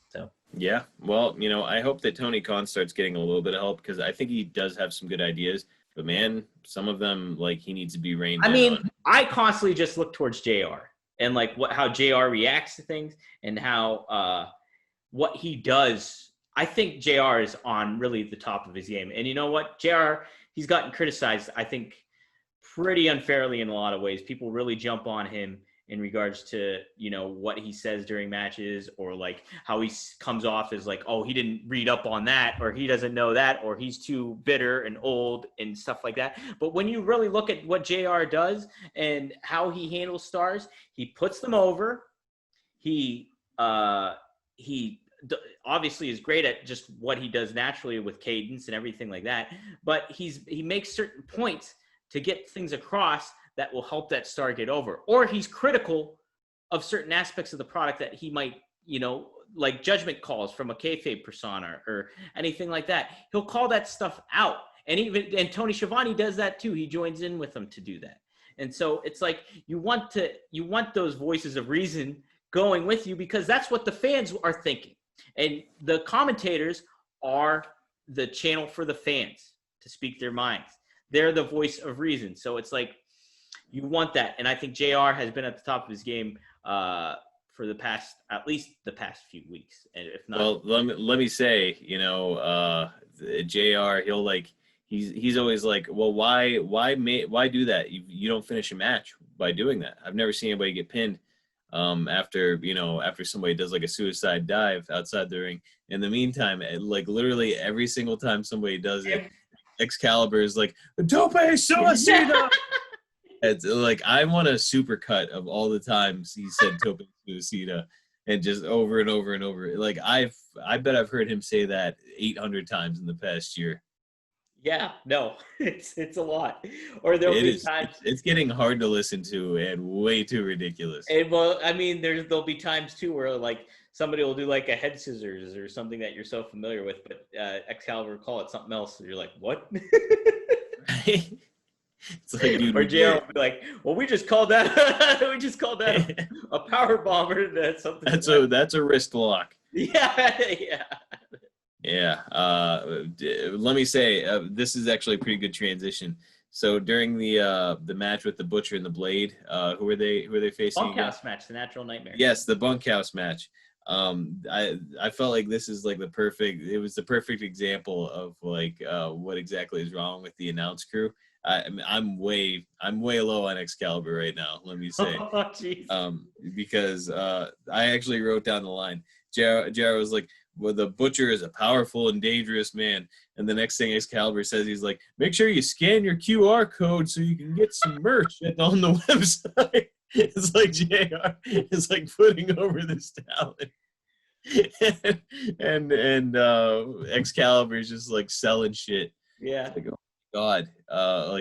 so. Yeah. Well, I hope that Tony Khan starts getting a little bit of help because I think he does have some good ideas, but man, some of them, like he needs to be reined in on. I constantly just look towards JR and like how JR reacts to things and how, what he does. I think JR is on really the top of his game. And you know what? JR, he's gotten criticized, I think, pretty unfairly in a lot of ways. People really jump on him in regards to, what he says during matches or like how he comes off as like, oh, he didn't read up on that or he doesn't know that or he's too bitter and old and stuff like that. But when you really look at what JR does and how he handles stars, he puts them over. He obviously is great at just what he does naturally with cadence and everything like that. But he makes certain points to get things across that will help that star get over. Or he's critical of certain aspects of the product that he might, like judgment calls from a kayfabe persona or anything like that. He'll call that stuff out. And Tony Schiavone does that too. He joins in with them to do that. And so it's like you want those voices of reason going with you because that's what the fans are thinking. And the commentators are the channel for the fans to speak their minds. They're the voice of reason. So it's like you want that. And I think JR has been at the top of his game for at least the past few weeks. And if not, well, let me say, JR, he'll like he's always like, well, why do that? You don't finish a match by doing that. I've never seen anybody get pinned after somebody does like a suicide dive outside the ring. In the meantime, like literally every single time somebody does it, Excalibur is like, "Tope suicida." It's like I want a super cut of all the times he said Tope Suicida, and just over and over and over. Like I bet I've heard him say that 800 times in the past year. Yeah, no, it's a lot. Or there'll It be is. times, It's getting hard to listen to and way too ridiculous. and well, I mean, there'll be times too where like somebody will do like a head scissors or something that you're so familiar with, but Excalibur call it something else, and you're like, what? Right? It's like, dude, Or we JR get will be like, well, we just called that we just called that it. a power bomb or that's something. That's a wrist lock. Yeah, yeah. Yeah. Let me say, this is actually a pretty good transition. So during the match with the Butcher and the Blade, who are they facing again? Bunkhouse match, the Natural Nightmare. Yes, the Bunkhouse match. I felt like this is like the perfect example of like what exactly is wrong with the announce crew. I'm way low on Excalibur right now, let me say. Oh, jeez. Because I actually wrote down the line. JR was like, well, the Butcher is a powerful and dangerous man. And the next thing Excalibur says, he's like, make sure you scan your QR code so you can get some merch on the website. It's like JR is like putting over this talent. and Excalibur is just like selling shit. Yeah. Like, oh my God.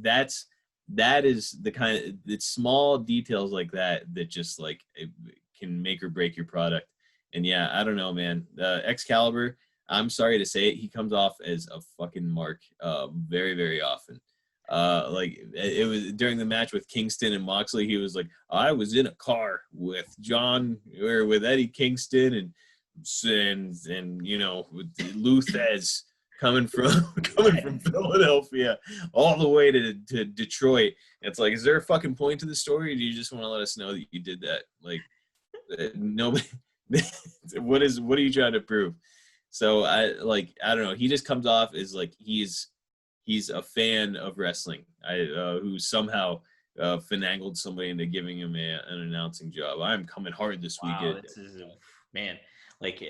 That is the kind of, it's small details like that just like it can make or break your product. And yeah, I don't know, man. Excalibur, I'm sorry to say it, he comes off as a fucking mark very, very often. Like it was during the match with Kingston and Moxley, he was like, I was in a car with Eddie Kingston and you know, with Luthez coming from Philadelphia all the way to Detroit. It's like, is there a fucking point to the story, or do you just want to let us know that you did that? Like, nobody. What are you trying to prove? So I don't know. He just comes off as like he's a fan of wrestling. Who somehow finagled somebody into giving him an announcing job. I'm coming hard this weekend. This is man. Like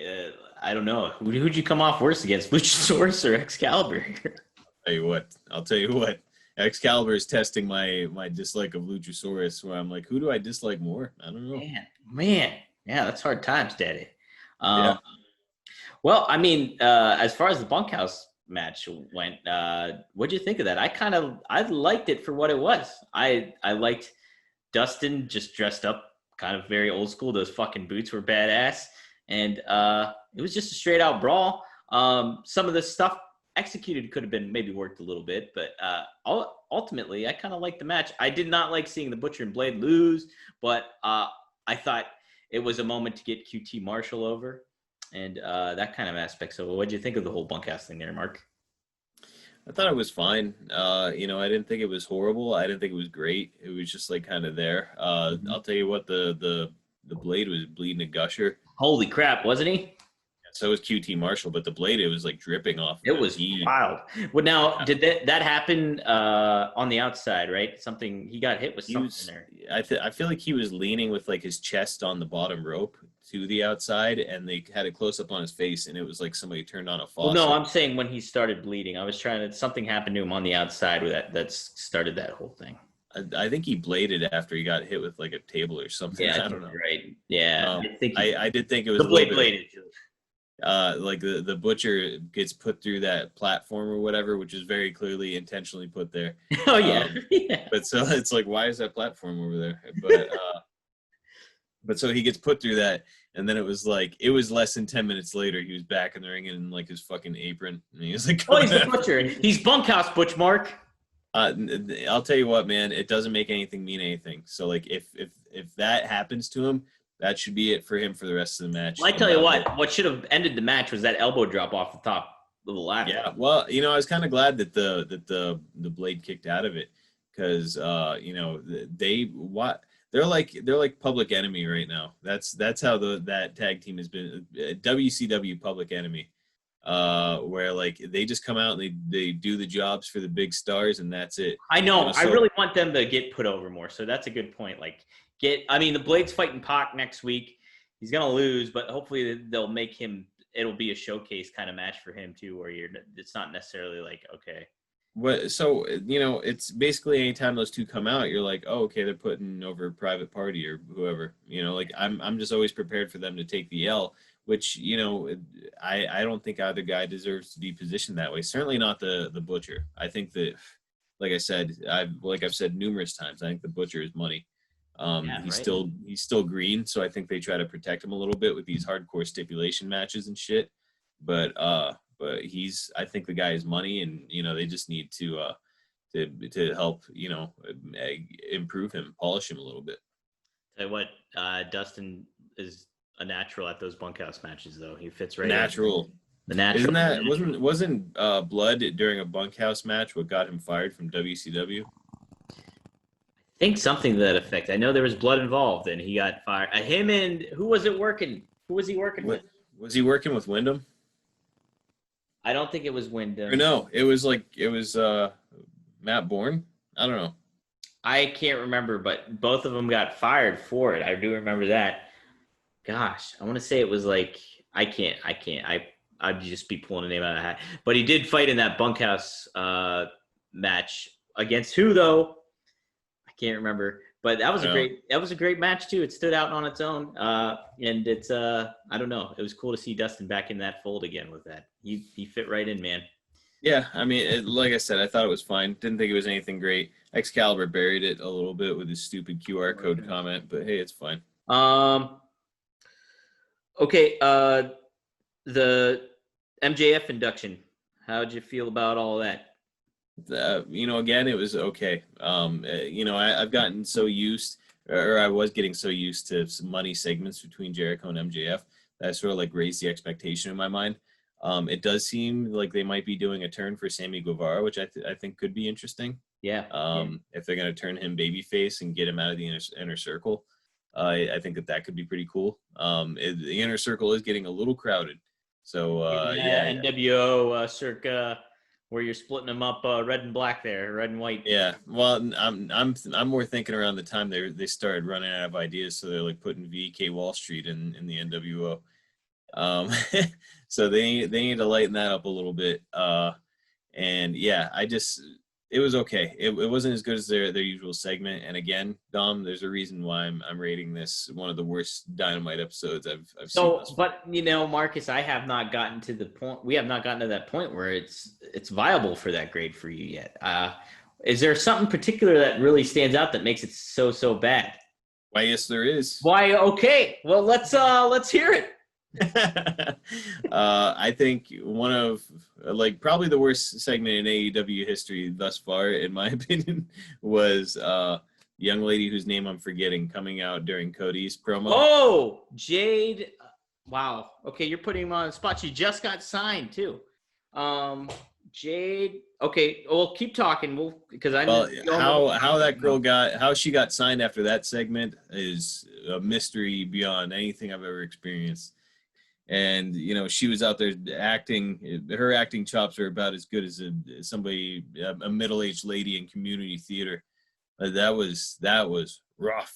I don't know. Who'd you come off worse against, Luchasaurus or Excalibur? I'll tell you what. Excalibur is testing my dislike of Luchasaurus, where I'm like, who do I dislike more? I don't know. Man. Yeah, that's hard times, Daddy. Yeah. Well, I mean, as far as the Bunkhouse match went, what'd you think of that? I liked it for what it was. I liked Dustin just dressed up kind of very old school. Those fucking boots were badass. And it was just a straight out brawl. Some of the stuff executed could have been maybe worked a little bit, but ultimately, I kind of liked the match. I did not like seeing the Butcher and Blade lose, but I thought it was a moment to get QT Marshall over and that kind of aspect. So what did you think of the whole Bunkhouse thing there, Mark? I thought it was fine. I didn't think it was horrible. I didn't think it was great. It was just like kind of there. I'll tell you what, the Blade was bleeding a gusher. Holy crap, wasn't he? So was QT Marshall, but the Blade, it was like dripping off. It was wild. Well, now, did that happen on the outside, right? Something, he got hit with something there. I feel like he was leaning with like his chest on the bottom rope to the outside, and they had a close up on his face, and it was like somebody turned on a faucet. Well, no, I'm saying when he started bleeding. I was trying to, something happened to him on the outside that started that whole thing. I think he bladed after he got hit with like a table or something. Yeah, I don't know. Right. Yeah. I did think it was the Blade bladed. Like the Butcher gets put through that platform or whatever, which is very clearly intentionally put there. Oh yeah. Yeah. But so it's like, why is that platform over there? But so he gets put through that, and then it was less than 10 minutes later, he was back in the ring in like his fucking apron, and he was like, oh, he's the Butcher. He's Bunkhouse Butch, Mark. I'll tell you what, man, it doesn't make anything mean anything. So like if that happens to him, that should be it for him for the rest of the match. Well, I tell you what should have ended the match was that elbow drop off the top of the ladder. Yeah, well, I was kind of glad that the Blade kicked out of it, because they're like Public Enemy right now. That's how that tag team has been, WCW Public Enemy, where like they just come out and they do the jobs for the big stars, and that's it. I know. I really want them to get put over more. So that's a good point. Like the Blade's fighting Pac next week. He's gonna lose, but hopefully they'll make him. It'll be a showcase kind of match for him too, where it's not necessarily like, okay, What? So it's basically anytime those two come out, you're like, oh, okay, they're putting over a private party or whoever. Like I'm just always prepared for them to take the L, which I don't think either guy deserves to be positioned that way. Certainly not the Butcher. I think that, like I said, I've said numerous times, I think the Butcher is money. Yeah, He's right. still green, so I think they try to protect him a little bit with these hardcore stipulation matches and shit. But I think the guy is money, and they just need to help improve him, polish him a little bit. Tell you what, Dustin is a natural at those bunkhouse matches, though. He fits right Natural. in. The natural. Isn't that wasn't blood during a bunkhouse match what got him fired from WCW? I think something to that effect. I know there was blood involved, and he got fired. Him and who was it working? Who was he working with? Was he working with Wyndham? I don't think it was Wyndham. Or no, it was Matt Bourne. I don't know. I can't remember, but both of them got fired for it. I do remember that. Gosh, I want to say it was like I can't. I'd just be pulling a name out of the hat. But he did fight in that bunkhouse match against who though? I can't remember. But that was a great match too. It stood out on its own. And it's I don't know. It was cool to see Dustin back in that fold again with that. He fit right in, man. Yeah, I mean, like I said, I thought it was fine. Didn't think it was anything great. Excalibur buried it a little bit with his stupid QR code comment, but hey, it's fine. Okay, the MJF induction. How'd you feel about all that? Again, it was okay. I've gotten so used, or I was getting so used to some money segments between Jericho and MJF that I sort of like raised the expectation in my mind. It does seem like they might be doing a turn for Sammy Guevara, which I think could be interesting. Yeah. If they're going to turn him babyface and get him out of the inner circle, I think that could be pretty cool. The inner circle is getting a little crowded, so NWO circa where you're splitting them up red and black there, red and white. Yeah, well, I'm more thinking around the time they started running out of ideas, so they're like putting VK Wall Street in the NWO. So they need to lighten that up a little bit. And yeah, it was okay. It wasn't as good as their usual segment. And again, Dom, there's a reason why I'm rating this one of the worst Dynamite episodes I've seen. But Marcus, I have not gotten to the point. We have not gotten to that point where it's viable for that grade for you yet. Is there something particular that really stands out that makes it so bad? Why, yes, there is. Why? Okay. Well, let's hear it. I think one of probably the worst segment in AEW history thus far, in my opinion, was young lady whose name I'm forgetting coming out during Cody's promo. Oh, Jade. Wow. Okay, you're putting him on the spot. She just got signed too. Jade. Okay. Well, keep talking. Because I know how she got signed after that segment is a mystery beyond anything I've ever experienced. And she was out there acting. Her acting chops are about as good as a middle-aged lady in community theater. That was rough.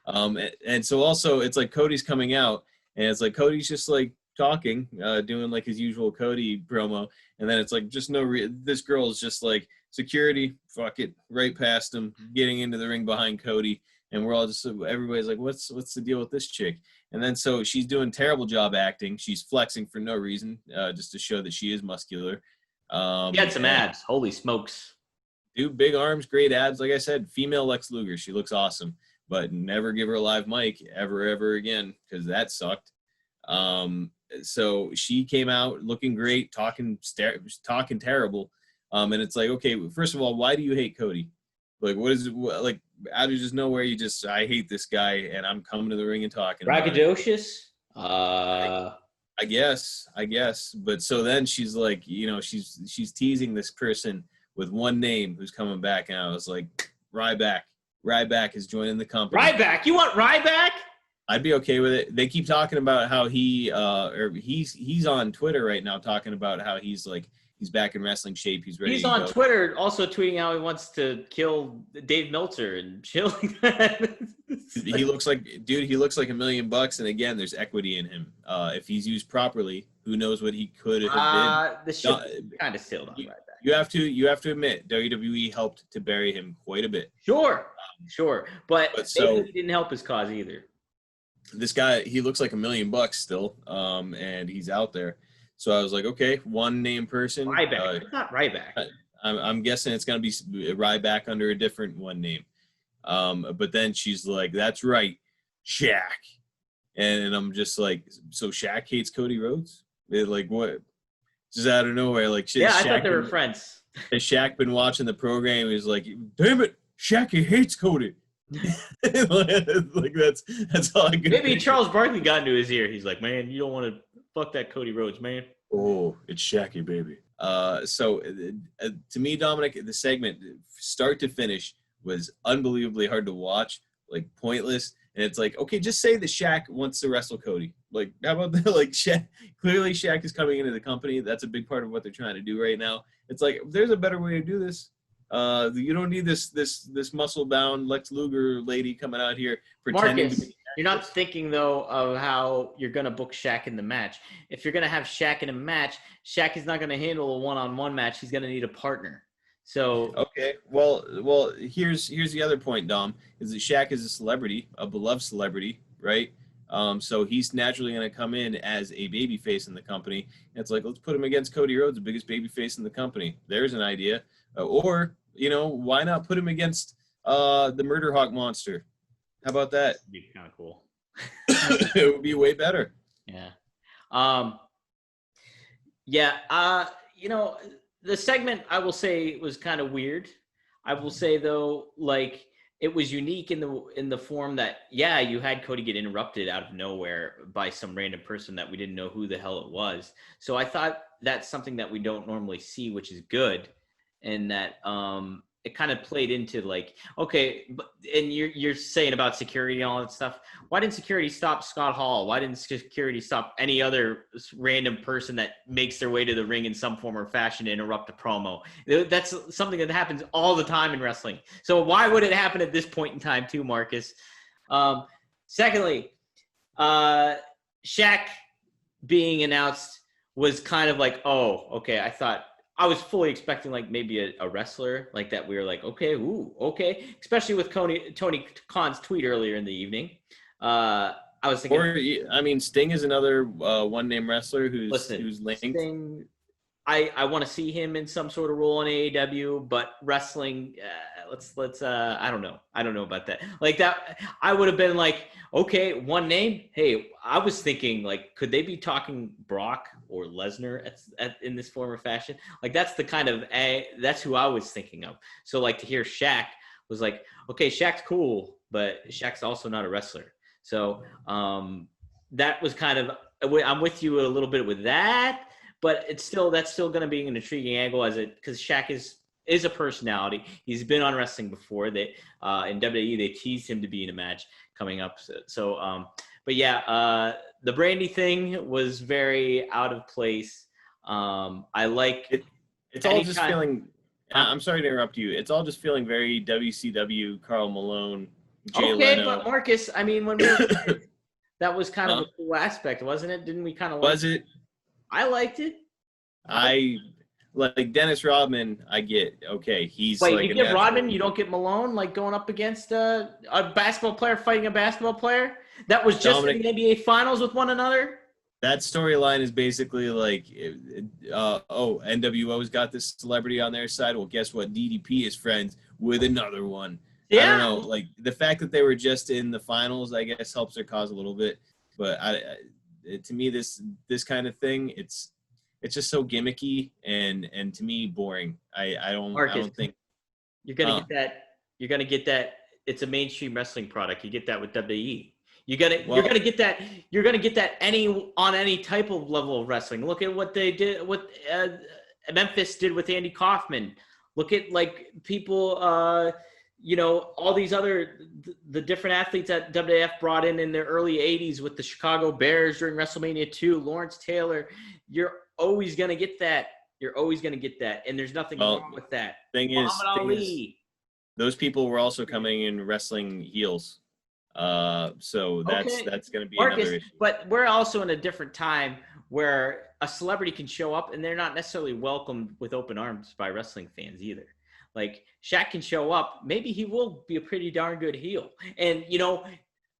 And so also it's like Cody's coming out, and it's like Cody's just like talking, doing like his usual Cody promo, and then it's like just this girl is just like security, fuck it, right past him, getting into the ring behind Cody, and we're all just everybody's like, what's the deal with this chick? And then so she's doing terrible job acting. She's flexing for no reason, just to show that she is muscular. She had some abs. Holy smokes. Dude, big arms, great abs. Like I said, female Lex Luger. She looks awesome. But never give her a live mic ever again, because that sucked. So she came out looking great, talking terrible. And it's like, okay, first of all, why do you hate Cody? Like, what is it, like, out of just nowhere, I hate this guy, and I'm coming to the ring and talking. Braggadocious? I guess. But so then she's like, she's teasing this person with one name who's coming back, and I was like, Ryback. Ryback is joining the company. Ryback? You want Ryback? I'd be okay with it. They keep talking about how he's on Twitter right now talking about how he's back in wrestling shape. He's ready. He's on Twitter also tweeting how he wants to kill Dave Meltzer and chill. He looks like $1 million. And again, there's equity in him. If he's used properly, who knows what he could have been. The ship kind of sailed on Ryback. you have to admit WWE helped to bury him quite a bit. Sure. But so he didn't help his cause either. This guy, he looks like $1 million still, and he's out there. So I was like, okay, one name person. Ryback. It's not Ryback. I'm guessing it's gonna be Ryback under a different one name. But then she's like, "That's right, Shaq," and I'm just like, "So Shaq hates Cody Rhodes? Like what? Just out of nowhere, like shit." Yeah, I thought they were friends. Has Shaq been watching the program? He's like, "Damn it, Shaq, he hates Cody." Like that's all I could. Maybe Charles Barkley got into his ear. He's like, "Man, you don't want to fuck that Cody Rhodes, man." Oh, it's Shacky, baby. So to me, Dominic, the segment start to finish was unbelievably hard to watch, like pointless. And it's like, okay, just say that Shaq wants to wrestle Cody. Like, how about that? Like, Shaq, clearly Shaq is coming into the company. That's a big part of what they're trying to do right now. It's like, there's a better way to do this. You don't need this muscle-bound Lex Luger lady coming out here pretending Marcus, to be. You're not thinking, though, of how you're going to book Shaq in the match. If you're going to have Shaq in a match, Shaq is not going to handle a one-on-one match. He's going to need a partner. So Okay, well, here's the other point, Dom, is that Shaq is a celebrity, a beloved celebrity, right? So he's naturally going to come in as a babyface in the company. And it's like, let's put him against Cody Rhodes, the biggest babyface in the company. There's an idea. Or, why not put him against the Murder Hawk monster? How about that? that'd be kind of cool. It would be way better. Yeah. The segment, I will say, was kind of weird. I will say, though, like, it was unique in the form that, yeah, you had Cody get interrupted out of nowhere by some random person that we didn't know who the hell it was. So I thought that's something that we don't normally see, which is good. And that it kind of played into like, okay, and you're saying about security and all that stuff. Why didn't security stop Scott Hall? Why didn't security stop any other random person that makes their way to the ring in some form or fashion to interrupt a promo? That's something that happens all the time in wrestling. So why would it happen at this point in time too, Marcus? Secondly, Shaq being announced was kind of like, oh, okay, I was fully expecting like maybe a wrestler like that. We were like, okay, especially with Tony Khan's tweet earlier in the evening. I was thinking, Sting is another one-name wrestler who's linked. Sting, I want to see him in some sort of role in AEW, but wrestling, let's I don't know about that. Like that, I would have been like, okay, one name. Hey, I was thinking like, could they be talking Brock or Lesnar in this form or fashion? Like that's the kind of that's who I was thinking of. So like to hear Shaq was like, okay, Shaq's cool, but Shaq's also not a wrestler. So that was kind of, I'm with you a little bit with that. But that's still going to be an intriguing angle because Shaq is a personality. He's been on wrestling before. They in WWE they teased him to be in a match coming up. But yeah, the Brandy thing was very out of place. I like it. It's all just feeling. I'm sorry to interrupt you. It's all just feeling very WCW, Karl Malone, Jay Leno. But Marcus, when we were that was kind of a cool aspect, wasn't it? Didn't we kind of? Was it? I liked it. I like Dennis Rodman. I get okay. He's wait. Like you get Rodman, you don't get Malone. Like going up against a basketball player fighting a basketball player that was just in the NBA Finals with one another. That storyline is basically like, NWO's got this celebrity on their side. Well, guess what? DDP is friends with another one. Yeah. I don't know. Like the fact that they were just in the finals, I guess, helps their cause a little bit. But to me, this kind of thing, it's just so gimmicky and to me boring. I don't think you're gonna get that. You're gonna get that. It's a mainstream wrestling product. You get that with WWE. You're gonna get that. You're gonna get that on any type of level of wrestling. Look at what they did. What Memphis did with Andy Kaufman. Look at like people. All these the different athletes that WWF brought in their early 80s with the Chicago Bears during WrestleMania 2, Lawrence Taylor. You're always going to get that. And there's nothing wrong with that. Thing is, those people were also coming in wrestling heels. So that's going to be Marcus, another issue. But we're also in a different time where a celebrity can show up and they're not necessarily welcomed with open arms by wrestling fans either. Like Shaq can show up, maybe he will be a pretty darn good heel. And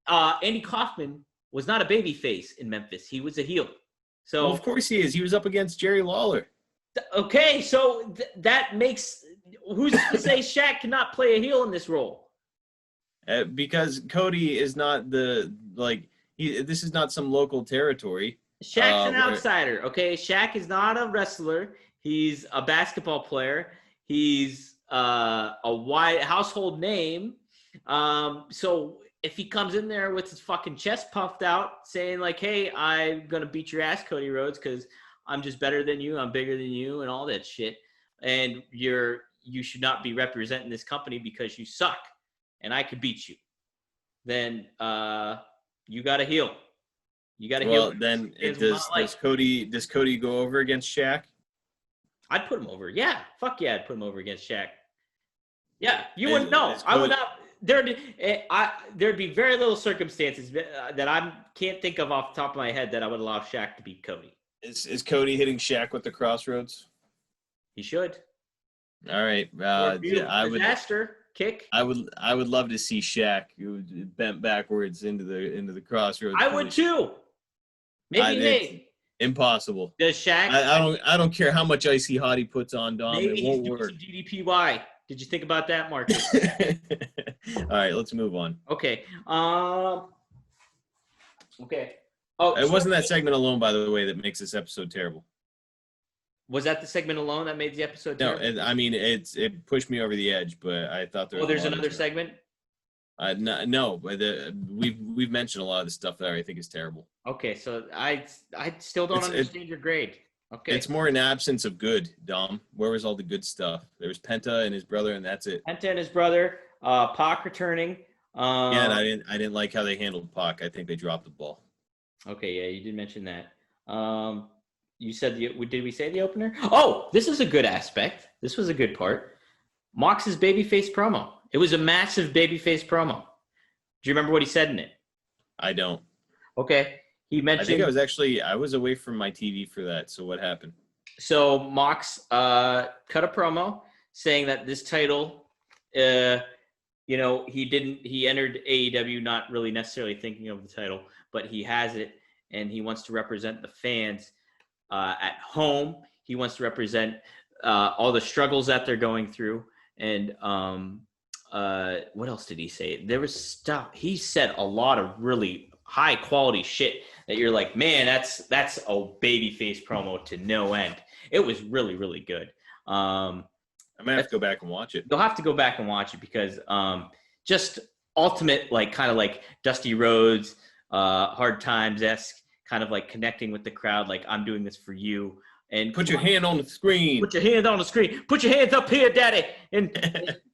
Andy Kaufman was not a baby face in Memphis; he was a heel. So well, of course he is. He was up against Jerry Lawler. Okay, so that makes who's to say Shaq cannot play a heel in this role? Because Cody is not this is not some local territory. Shaq's an outsider, okay? Shaq is not a wrestler. He's a basketball player. He's a wide household name. So if he comes in there with his fucking chest puffed out saying like, hey, I'm going to beat your ass, Cody Rhodes, because I'm just better than you, I'm bigger than you, and all that shit, and you should not be representing this company because you suck, and I could beat you, then you got to heel. You got to heel. Well, then does Cody go over against Shaq? I'd put him over. Yeah, fuck yeah, I'd put him over against Shaq. Yeah, you wouldn't know. I would not. There'd be very little circumstances that I can't think of off the top of my head that I would allow Shaq to beat Cody. Is Cody hitting Shaq with the crossroads? He should. All right. Disaster kick. I would love to see Shaq bent backwards into the crossroads. I would too. Maybe impossible. Does Shaq? I don't care how much icy hot he puts on Dom. Maybe it won't he's work. doing some DDPY. Did you think about that, Marcus? All right, let's move on. Okay. Okay. Oh, it wasn't that segment alone, by the way, that makes this episode terrible. Was that the segment alone that made the episode terrible? No, I mean it pushed me over the edge, but I thought there was. Oh, there's another segment. No, but we've mentioned a lot of the stuff that I think is terrible. Okay, so I still don't understand your grade. Okay, it's more an absence of good, Dom. Where was all the good stuff? There was Penta and his brother, and that's it. Penta and his brother, Pac returning. Yeah, and I didn't like how they handled Pac. I think they dropped the ball. Okay, yeah, you did mention that. You said did we say the opener? Oh, this is a good aspect. This was a good part. Mox's babyface promo. It was a massive babyface promo. Do you remember what he said in it? I don't. Okay. He mentioned. I think I was away from my TV for that. So what happened? So Mox cut a promo saying that this title, he entered AEW not really necessarily thinking of the title, but he has it and he wants to represent the fans at home. He wants to represent all the struggles that they're going through. And what else did he say? There was stuff. He said a lot of really high quality shit that you're like, man, that's a babyface promo to no end. It was really, really good. I might have to go back and watch it. You'll have to go back and watch it because just ultimate, like kind of like Dusty Rhodes, Hard Times-esque, kind of like connecting with the crowd, like I'm doing this for you. And put your hand on the screen. Put your hand on the screen. Put your hands up here, Daddy, and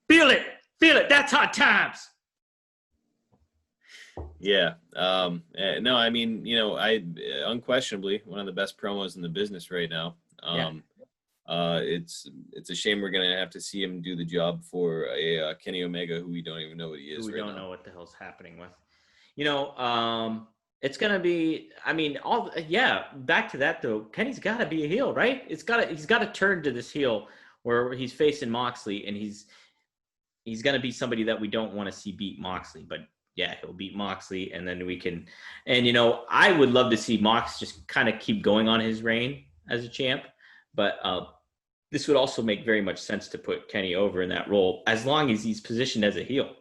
feel it. Feel it. That's Hard Times. Yeah. No, I mean, I unquestionably one of the best promos in the business right now. It's a shame we're gonna have to see him do the job for a Kenny Omega, who we don't even know what he is. We don't know what the hell's happening with. It's gonna be. I mean, back to that though. Kenny's got to be a heel, right? He's got to turn to this heel where he's facing Moxley, and he's gonna be somebody that we don't want to see beat Moxley, but. Yeah, he'll beat Moxley, and then we can. And I would love to see Mox just kind of keep going on his reign as a champ, but this would also make very much sense to put Kenny over in that role as long as he's positioned as a heel.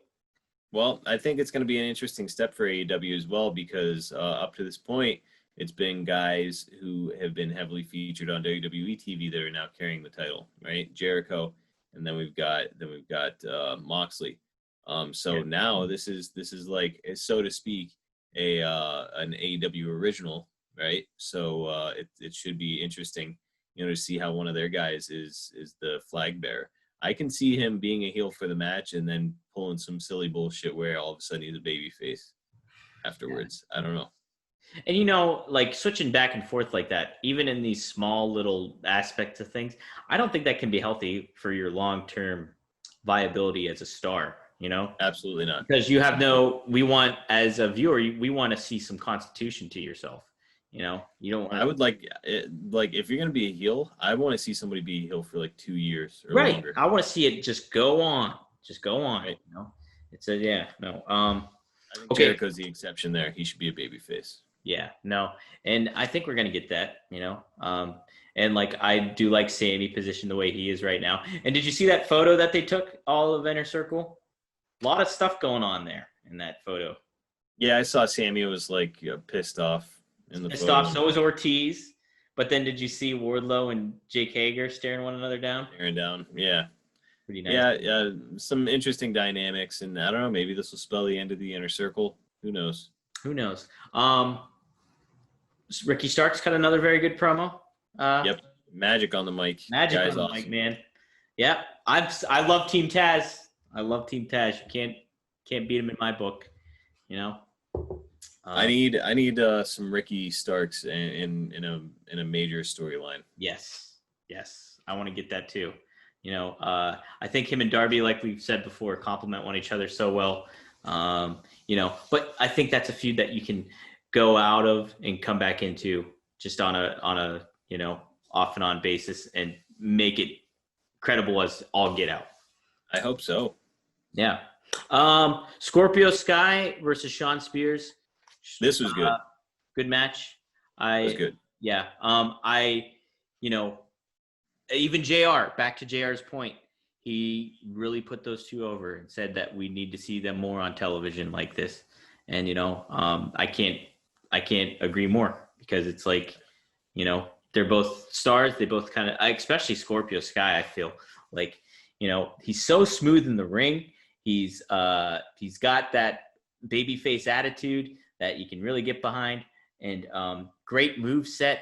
Well, I think it's going to be an interesting step for AEW as well because up to this point, it's been guys who have been heavily featured on WWE TV that are now carrying the title, right? Jericho, and then we've got Moxley. Now this is like, so to speak, an AEW original, right? So it should be interesting, to see how one of their guys is the flag bearer. I can see him being a heel for the match and then pulling some silly bullshit where all of a sudden he's a babyface afterwards. I don't know. And like switching back and forth like that, even in these small little aspects of things, I don't think that can be healthy for your long-term viability as a star. Absolutely not. Because as a viewer, we want to see some constitution to yourself. You don't want. I would like if you're gonna be a heel, I want to see somebody be a heel for like 2 years or Right. longer. I want to see it just go on. Right. It's a no. I think Okay. Jericho's the exception there. He should be a babyface. Yeah, no. And I think we're gonna get that, and like I do like Sammy positioned the way he is right now. And did you see that photo that they took all of Inner Circle? A lot of stuff going on there in that photo. Yeah, I saw Sammy was like pissed off in the Pissed photo. off. So was Ortiz. But then did you see Wardlow and Jake Hager staring one another down? Staring down. Yeah. Pretty nice. Yeah, some interesting dynamics, and I don't know, maybe this will spell the end of the Inner Circle. Who knows? Ricky Starks cut another very good promo. Yep, magic on the mic. Magic on the mic, man. Yeah, I love Team Taz. I love Team Taz. You can't beat him in my book. I need some Ricky Starks in a major storyline. Yes, I want to get that too. I think him and Darby, like we've said before, complement one each other so well. But I think that's a feud that you can go out of and come back into just on a off and on basis and make it credible as all get out. I hope so. Yeah. Scorpio Sky versus Sean Spears. This was good. Good match. It was good. Yeah. Even JR, back to JR's point, he really put those two over and said that we need to see them more on television like this. And, I can't agree more because it's like, they're both stars. They both kind of, especially Scorpio Sky, I feel like, he's so smooth in the ring. He's got that babyface attitude that you can really get behind, and great move set.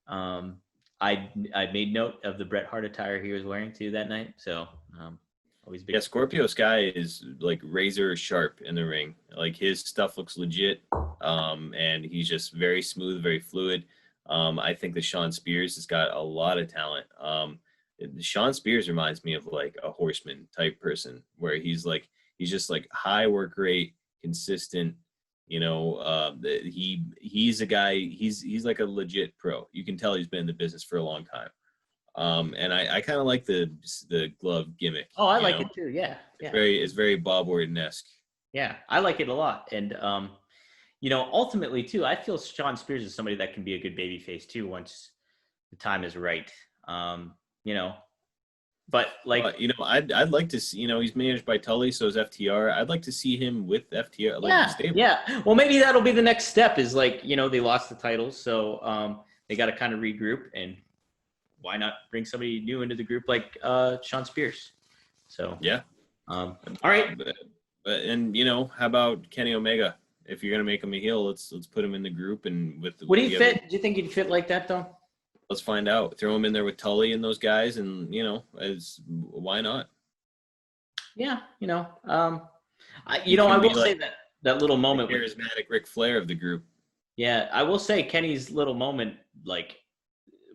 I made note of the Bret Hart attire he was wearing too that night. So always big. Yeah, Scorpio Sky is like razor sharp in the ring. Like his stuff looks legit, and he's just very smooth, very fluid. I think that Sean Spears has got a lot of talent. Sean Spears reminds me of like a Horseman type person, where he's just like high work rate, consistent. He's a guy. He's like a legit pro. You can tell he's been in the business for a long time. And I kind of like the glove gimmick. Oh, I like it too. Yeah. It's very Bob Orton-esque. Yeah, I like it a lot. And ultimately too, I feel Sean Spears is somebody that can be a good babyface too once the time is right. But like, I'd like to see, he's managed by Tully, so is FTR. I'd like to see him with FTR. Yeah. Well, maybe that'll be the next step is like, they lost the titles. So they got to kind of regroup, and why not bring somebody new into the group like Sean Spears? So, yeah. All right. And how about Kenny Omega? If you're going to make him a heel, let's put him in the group. And would he fit? Do you think he'd fit like that though? Let's find out. Throw him in there with Tully and those guys, and why not? Yeah, I will say that little moment, the charismatic Ric Flair of the group. Yeah, I will say Kenny's little moment, like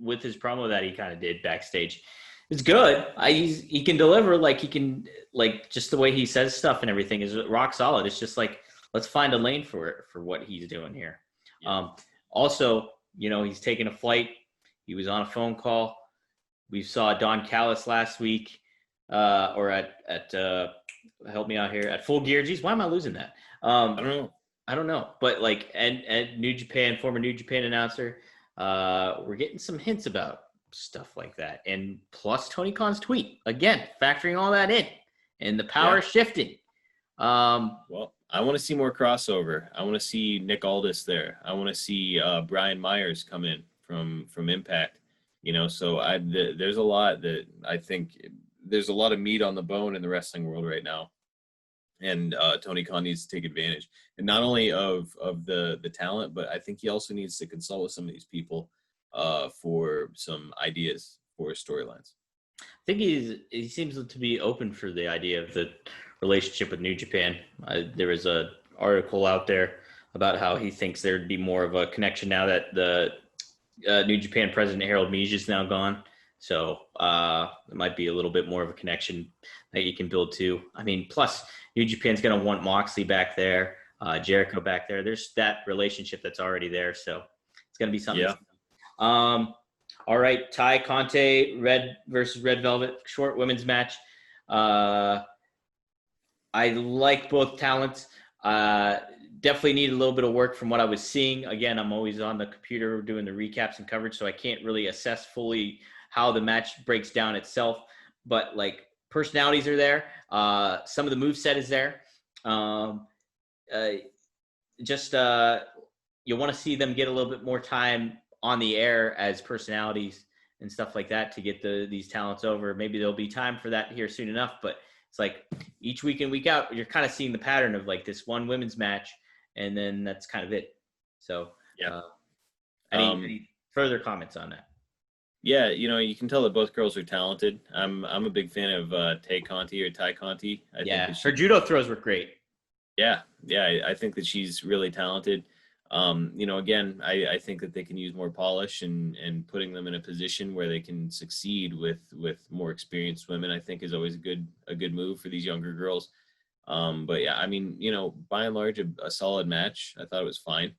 with his promo that he kind of did backstage, it's good. He can deliver, like he can, like just the way he says stuff and everything is rock solid. It's just like, let's find a lane for what he's doing here. Yeah. Also, he's taking a flight. He was on a phone call. We saw Don Callis last week, or at help me out here, at Full Gear. Geez, why am I losing that? I don't know. But like, and New Japan, former New Japan announcer, we're getting some hints about stuff like that. And plus Tony Khan's tweet, again, factoring all that in, and the power shifting. Well, I want to see more crossover. I want to see Nick Aldis there. I want to see Brian Myers come in from Impact, so there's a lot that I think there's a lot of meat on the bone in the wrestling world right now, and Tony Khan needs to take advantage, and not only of the talent, but I think he also needs to consult with some of these people for some ideas for storylines. I think he seems to be open for the idea of the relationship with New Japan. There was a article out there about how he thinks there'd be more of a connection now that the New Japan president Harold Meij is now gone. So it might be a little bit more of a connection that you can build to. I mean, plus New Japan's going to want Moxley back there, Jericho back there. There's that relationship that's already there. So going to be something. Yeah. All right, Ty Conte, Red versus Red Velvet, short women's match. I like both talents. Definitely need a little bit of work from what I was seeing. Again, I'm always on the computer doing the recaps and coverage, so I can't really assess fully how the match breaks down itself. But like personalities are there. Some of the moveset is there. You want to see them get a little bit more time on the air as personalities and stuff like that to get these talents over. Maybe there'll be time for that here soon enough, but it's like each week in, week out, you're kind of seeing the pattern of like this one women's match, and then that's kind of it. So, yeah. Any further comments on that? Yeah, you can tell that both girls are talented. I'm a big fan of Tay Conti or Ty Conti. I think that her judo throws were great. Yeah, I think that she's really talented. Again, I think that they can use more polish and putting them in a position where they can succeed with more experienced women, I think is always a good move for these younger girls. But yeah, I mean, by and large, a solid match. I thought it was fine.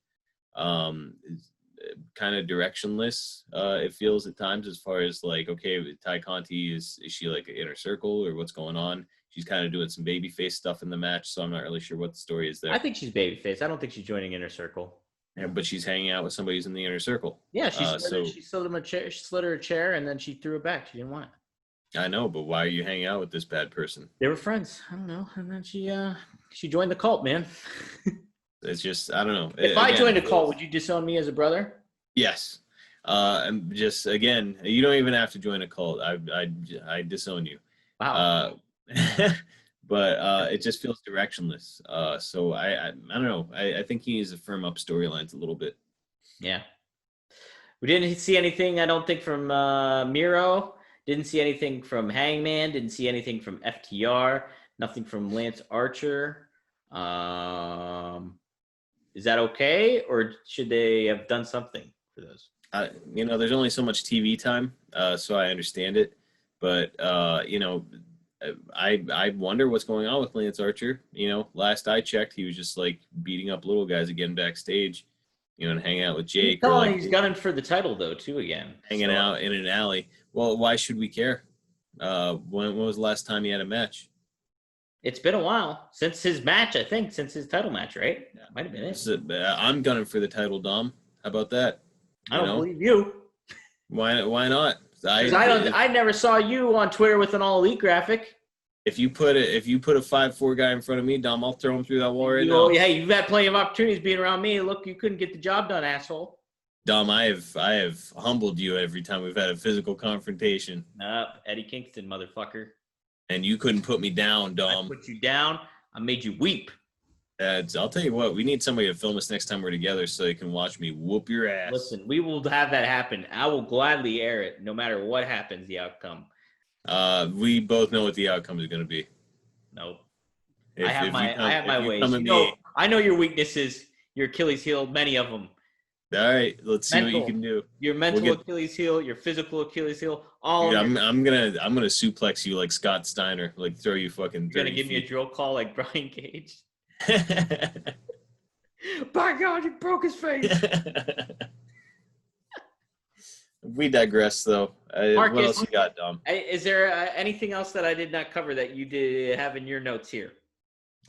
Kind of directionless, it feels at times, as far as like, okay, Ty Conti, is she like an inner circle or what's going on? She's kind of doing some babyface stuff in the match, so I'm not really sure what the story is there. I think she's babyface. I don't think she's joining inner circle. Yeah, but she's hanging out with somebody who's in the inner circle. Yeah, she slid him a chair. She slid her a chair, and then she threw it back. She didn't want it. I know, but why are you hanging out with this bad person? They were friends. I don't know. And then she joined the cult, man. It's just, I don't know. If I joined a cult, would you disown me as a brother? Yes. And just, again, you don't even have to join a cult. I disown you. Wow. But it just feels directionless. So I don't know. I think he needs to firm up storylines a little bit. Yeah. We didn't see anything, I don't think, from Miro. Didn't see anything from Hangman. Didn't see anything from FTR. Nothing from Lance Archer. Is that okay? Or should they have done something for those? There's only so much TV time, so I understand it. But, I wonder what's going on with Lance Archer. Last I checked, he was just like beating up little guys again backstage, and hanging out with Jake. He's gunning for the title though too again. Hanging out in an alley. Well, why should we care? When was the last time he had a match? It's been a while since his match. I think since his title match, right? Yeah. Might have been it. I'm gunning for the title, Dom. How about that? I don't believe you. Why not? I never saw you on Twitter with an All Elite graphic. If you put a 5'4" guy in front of me, Dom, I'll throw him through that wall right now. Hey, you've had plenty of opportunities being around me. Look, you couldn't get the job done, asshole. Dom, I have humbled you every time we've had a physical confrontation. Eddie Kingston, motherfucker. And you couldn't put me down, Dom. I put you down. I made you weep. I'll tell you what, we need somebody to film us next time we're together so you can watch me whoop your ass. Listen, we will have that happen. I will gladly air it no matter what happens, the outcome. We both know what the outcome is going to be. Nope. I have my ways. I know your weaknesses, your Achilles heel, many of them. All right, let's see what you can do. Your mental Achilles heel, your physical Achilles heel, all. Dude, I'm gonna suplex you like Scott Steiner, like throw you fucking. You're gonna give me a drill call like Brian Cage. By God, you broke his face. We digress, though. Marcus, what else you got, Dom? Is there anything else that I did not cover that you did have in your notes here?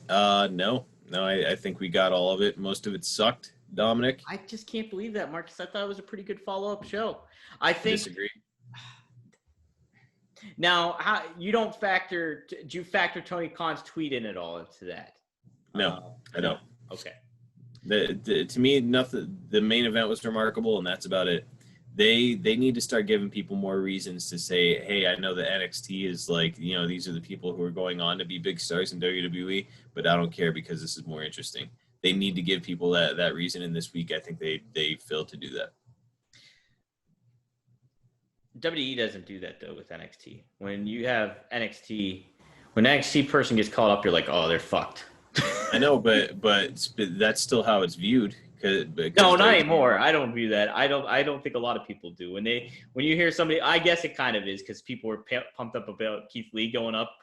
No. I think we got all of it. Most of it sucked. Dominic, I just can't believe that, Marcus. I thought it was a pretty good follow-up show. I disagree. Now, how you don't factor? Do you factor Tony Khan's tweet in at all into that? No, I don't. Okay. To me, nothing. The main event was remarkable, and that's about it. They need to start giving people more reasons to say, hey, I know that NXT is like, these are the people who are going on to be big stars in WWE, but I don't care because this is more interesting. They need to give people that reason, and this week I think they failed to do that. WWE doesn't do that, though, with NXT. When you have NXT, when an NXT person gets called up, you're like, oh, they're fucked. I know, but that's still how it's viewed. No, not anymore. I don't view that. I don't think a lot of people do. When you hear somebody, I guess it kind of is because people were pumped up about Keith Lee going up,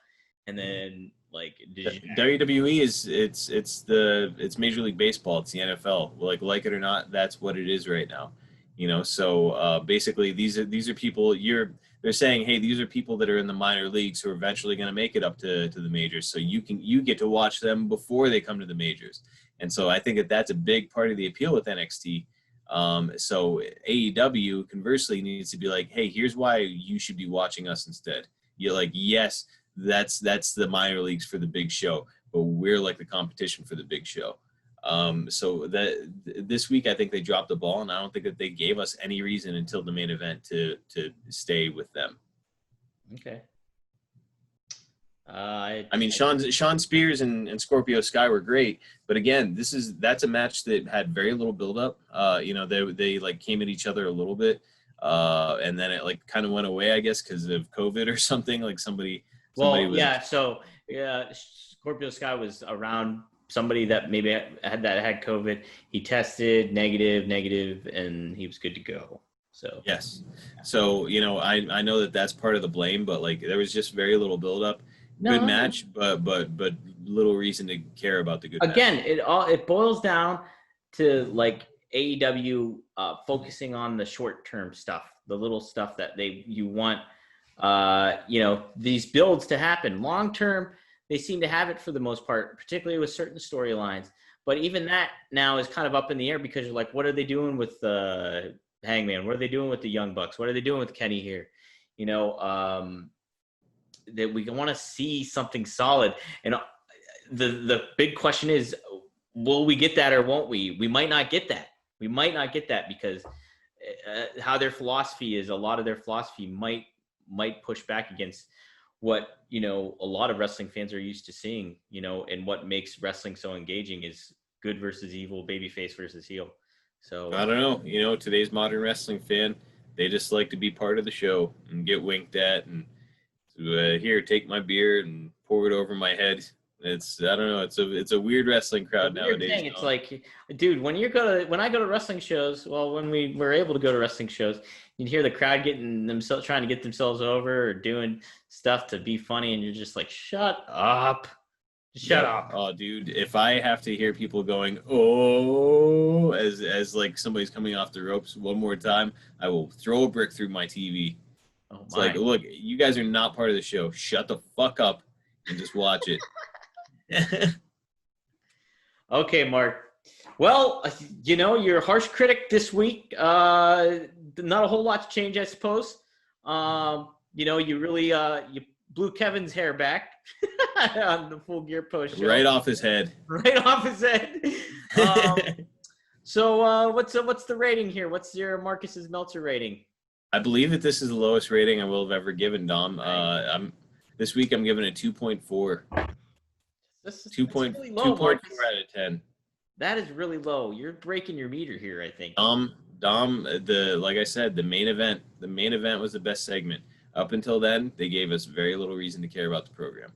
and then like WWE it's Major League Baseball. It's the NFL. Like it or not, that's what it is right now. So basically these are people they're saying, hey, these are people that are in the minor leagues who are eventually going to make it up to the majors. So you get to watch them before they come to the majors. And so I think that's a big part of the appeal with NXT. So AEW conversely needs to be like, hey, here's why you should be watching us instead. You're like, yes, that's the minor leagues for the big show, but we're like the competition for the big show. So that this week, I think they dropped the ball, and I don't think that they gave us any reason until the main event to stay with them. Okay. Sean Spears and Scorpio Sky were great, but again, that's a match that had very little buildup. They like came at each other a little bit, and then it like kind of went away, I guess, because of COVID or something. Like somebody was. Yeah. So Scorpio Sky was around somebody that maybe had COVID. He tested negative, and he was good to go. So yes. So I know that's part of the blame, but like there was just very little buildup. Good match, but little reason to care about the good match. Again, it boils down to like AEW focusing on the short-term stuff, the little stuff that you want these builds to happen. Long-term, they seem to have it for the most part, particularly with certain storylines. But even that now is kind of up in the air because you're like, what are they doing with Hangman? What are they doing with the Young Bucks? What are they doing with Kenny here? That we want to see something solid. And the big question is, will we get that or won't we? We might not get that. We might not get that because how their philosophy is, a lot of their philosophy might push back against what, a lot of wrestling fans are used to seeing, and what makes wrestling so engaging is good versus evil, babyface versus heel. So I don't know, today's modern wrestling fan, they just like to be part of the show and get winked at and here, take my beer and pour it over my head. I don't know. It's a weird wrestling crowd nowadays. It's like, dude, when I go to wrestling shows, well, when we were able to go to wrestling shows, you'd hear the crowd trying to get themselves over or doing stuff to be funny, and you're just like, shut up. Shut up. Oh, dude, if I have to hear people going, oh, as like somebody's coming off the ropes one more time, I will throw a brick through my TV. Oh, it's like, look, you guys are not part of the show. Shut the fuck up and just watch it. Okay, Mark. Well, you're a harsh critic this week. Not a whole lot to change, I suppose. You really you blew Kevin's hair back on the Full Gear Post show. Right off his head. Right off his head. So what's the rating here? What's your Marcus's Meltzer rating? I believe that this is the lowest rating I will have ever given, Dom. This week I'm giving it 2.4. This is 2.4 out of 10. That is really low. You're breaking your meter here, I think. Dom, like I said, the main event was the best segment. Up until then, they gave us very little reason to care about the program.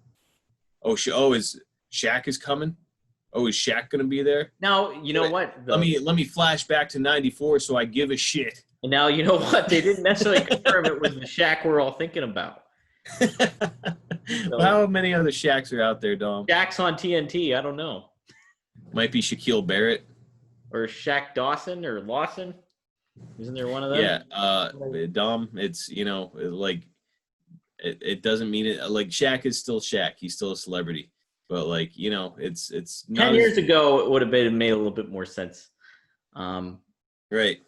Is Shaq is coming? Oh, is Shaq going to be there? Now, you know what? Let me flash back to 94 so I give a shit. And now, you know what? They didn't necessarily confirm it was the Shaq we're all thinking about. So, how many other Shaqs are out there, Dom? Shaq's on TNT. I don't know. Might be Shaquille Barrett. Or Shaq Dawson or Lawson. Isn't there one of them? Yeah. Dom, it's, like, it doesn't mean it. Like, Shaq is still Shaq. He's still a celebrity. But, like, it's not 10 years ago, it would have made a little bit more sense. Right.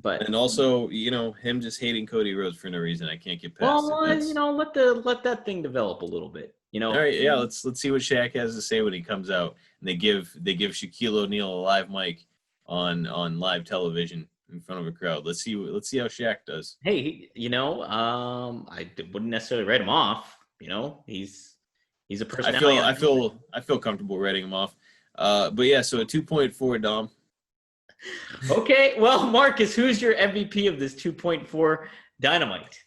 And also, him just hating Cody Rhodes for no reason, I can't get past. Well, let that thing develop a little bit. All right, yeah, let's see what Shaq has to say when he comes out, and they give Shaquille O'Neal a live mic on live television in front of a crowd. Let's see how Shaq does. Hey, I wouldn't necessarily write him off. He's a personality. I feel comfortable writing him off. But yeah, so a 2.4, Dom. Okay, well, Marcus, who's your MVP of this 2.4 Dynamite?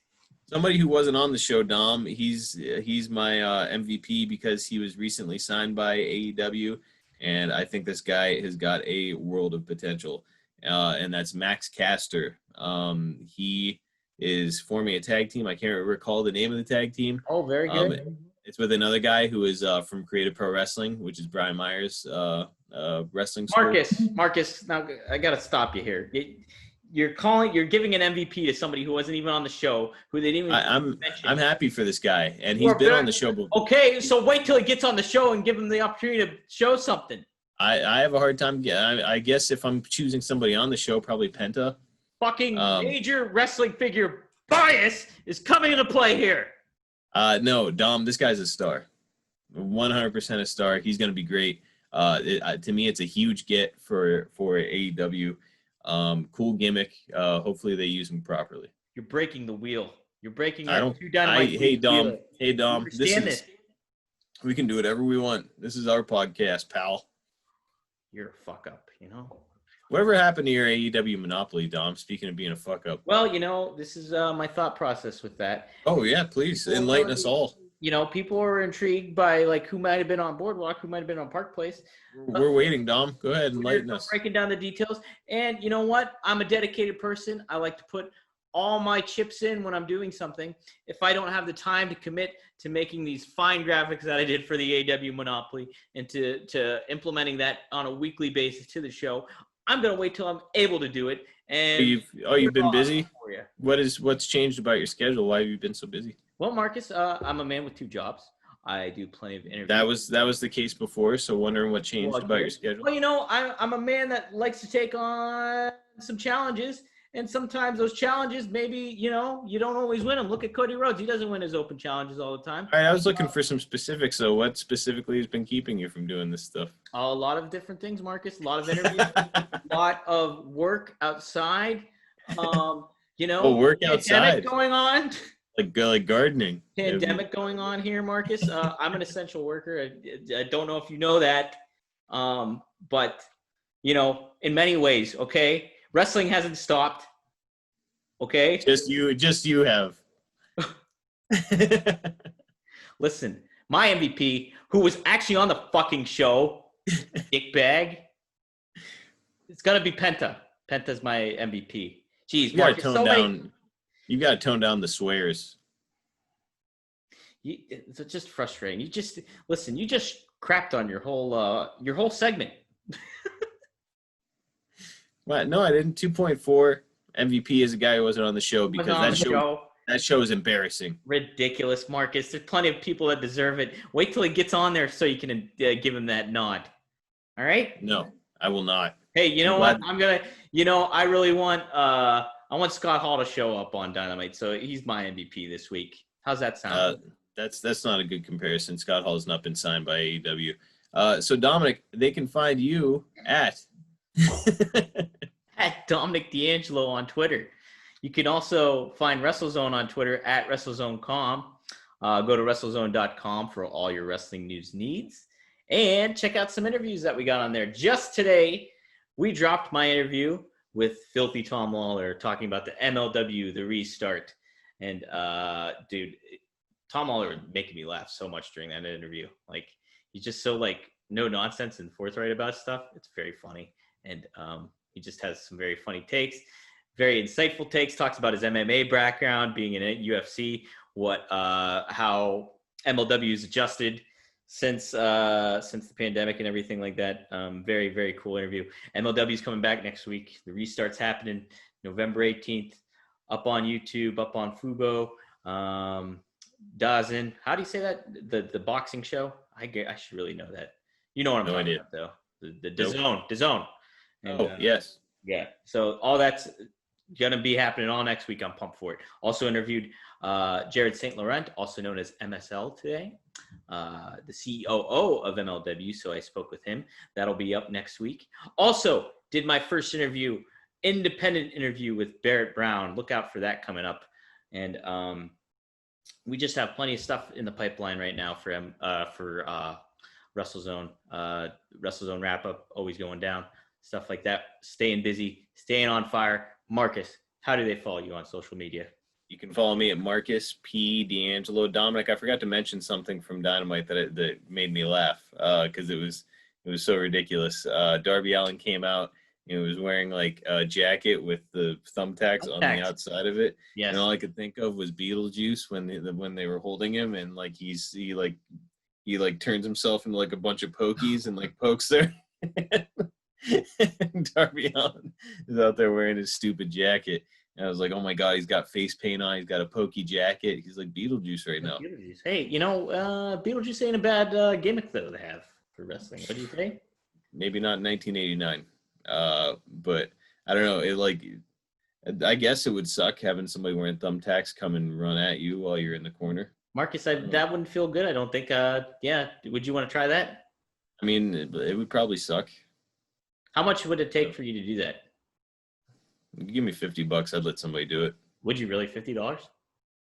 Somebody who wasn't on the show, Dom. He's my MVP because he was recently signed by AEW, and I think this guy has got a world of potential, and that's Max Caster. He is forming a tag team. I can't recall the name of the tag team. Oh, very good. It's with another guy who is from Creative Pro Wrestling, which is Brian Myers' wrestling school. Marcus, now I got to stop you here. you're giving an MVP to somebody who wasn't even on the show, who they didn't even mention. I'm happy for this guy, and he's been on the show before. Okay, so wait till he gets on the show and give him the opportunity to show something. I have a hard time. I guess if I'm choosing somebody on the show, probably Penta. Fucking major wrestling figure bias is coming into play here. No, Dom, this guy's a star. 100% a star. He's going to be great. To me, it's a huge get for AEW. Cool gimmick. Hopefully they use him properly. You're breaking the wheel. You're breaking Hey, Dom. This. We can do whatever we want. This is our podcast, pal. You're a fuck up, you know? Whatever happened to your AEW monopoly, Dom? Speaking of being a fuck up. Well, you know, this is my thought process with that. Oh, yeah, please. Enlighten us all. You know, people are intrigued by, like, who might have been on Boardwalk, who might have been on Park Place. We're waiting, Dom. Go ahead, enlighten us. Breaking down the details. And you know what? I'm a dedicated person. I like to put all my chips in when I'm doing something. If I don't have the time to commit to making these fine graphics that I did for the AEW Monopoly and to implementing that on a weekly basis to the show, I'm going to wait till I'm able to do it. And you've been busy? What's changed about your schedule? Why have you been so busy? Well, Marcus, I'm a man with 2 jobs. I do plenty of interviews. That was the case before, so wondering what changed about your schedule. Well, you know, I'm a man that likes to take on some challenges, and sometimes those challenges, maybe, you know, you don't always win them. Look at Cody Rhodes. He doesn't win his open challenges all the time. All right, I was looking for some specifics, so what specifically has been keeping you from doing this stuff? A lot of different things, Marcus. A lot of interviews, a lot of work outside. You know, work outside going on. Like gardening. Pandemic going on here, Marcus. I'm an essential worker. I don't know if you know that, but you know, in many ways, okay, wrestling hasn't stopped. Okay, just you have. Listen, my MVP, who was actually on the fucking show, dickbag, it's gonna be Penta. Penta's my MVP. Jeez, Marcus, you got to tone down the swears. It's just frustrating. You just crapped on your whole segment. What? No, I didn't. 2.4 MVP is a guy who wasn't on the show because that show is embarrassing. Ridiculous, Marcus. There's plenty of people that deserve it. Wait till he gets on there so you can give him that nod. All right? No, I will not. Hey, you know what? I really want I want Scott Hall to show up on Dynamite, so he's my MVP this week. How's that sound? That's not a good comparison. Scott Hall has not been signed by AEW. So Dominic, they can find you at Dominic D'Angelo on Twitter. You can also find WrestleZone on Twitter at WrestleZone.com. Go to WrestleZone.com for all your wrestling news needs. And check out some interviews that we got on there. Just today, we dropped my interview with Filthy Tom Lawler talking about the MLW, the restart. And, dude, Tom Lawler was making me laugh so much during that interview. Like, he's just so, like, no nonsense and forthright about stuff. It's very funny. And he just has some very funny takes, very insightful takes, talks about his MMA background, being in UFC, how MLW has adjusted since the pandemic and everything like that. Very, very cool interview. MLW is coming back next week. The restart's happening November 18th, up on YouTube, up on Fubo. Dazn. How do you say that? The boxing show? I should really know that. You know what I'm talking about, though. The DAZN. And, yes. Yeah. So all that's going to be happening all next week. I'm pumped for it. Also interviewed Jared St. Laurent, also known as MSL today, the COO of MLW. So I spoke with him. That'll be up next week. Also did my first independent interview with Barrett Brown. Look out for that coming up. And we just have plenty of stuff in the pipeline right now for WrestleZone. WrestleZone wrap up, always going down. Stuff like that. Staying busy, staying on fire. Marcus, how do they follow you on social media? You can follow me at Marcus P. D'Angelo. Dominic, I forgot to mention something from Dynamite that made me laugh because it was so ridiculous. Darby Allin came out. He was wearing like a jacket with the thumbtacks on the outside of it. Yes. And all I could think of was Beetlejuice when they were holding him, and like he turns himself into like a bunch of pokies and like pokes there. Darby Allin is out there wearing his stupid jacket. And I was like, oh my God, he's got face paint on. He's got a pokey jacket. He's like Beetlejuice right now. Beetlejuice. Hey, Beetlejuice ain't a bad gimmick, though, to have for wrestling. What do you say? Maybe not in 1989. But I don't know. I guess it would suck having somebody wearing thumbtacks come and run at you while you're in the corner. Marcus, that wouldn't feel good. I don't think. Would you want to try that? I mean, it would probably suck. How much would it take for you to do that? Give me $50. I'd let somebody do it. Would you really? $50?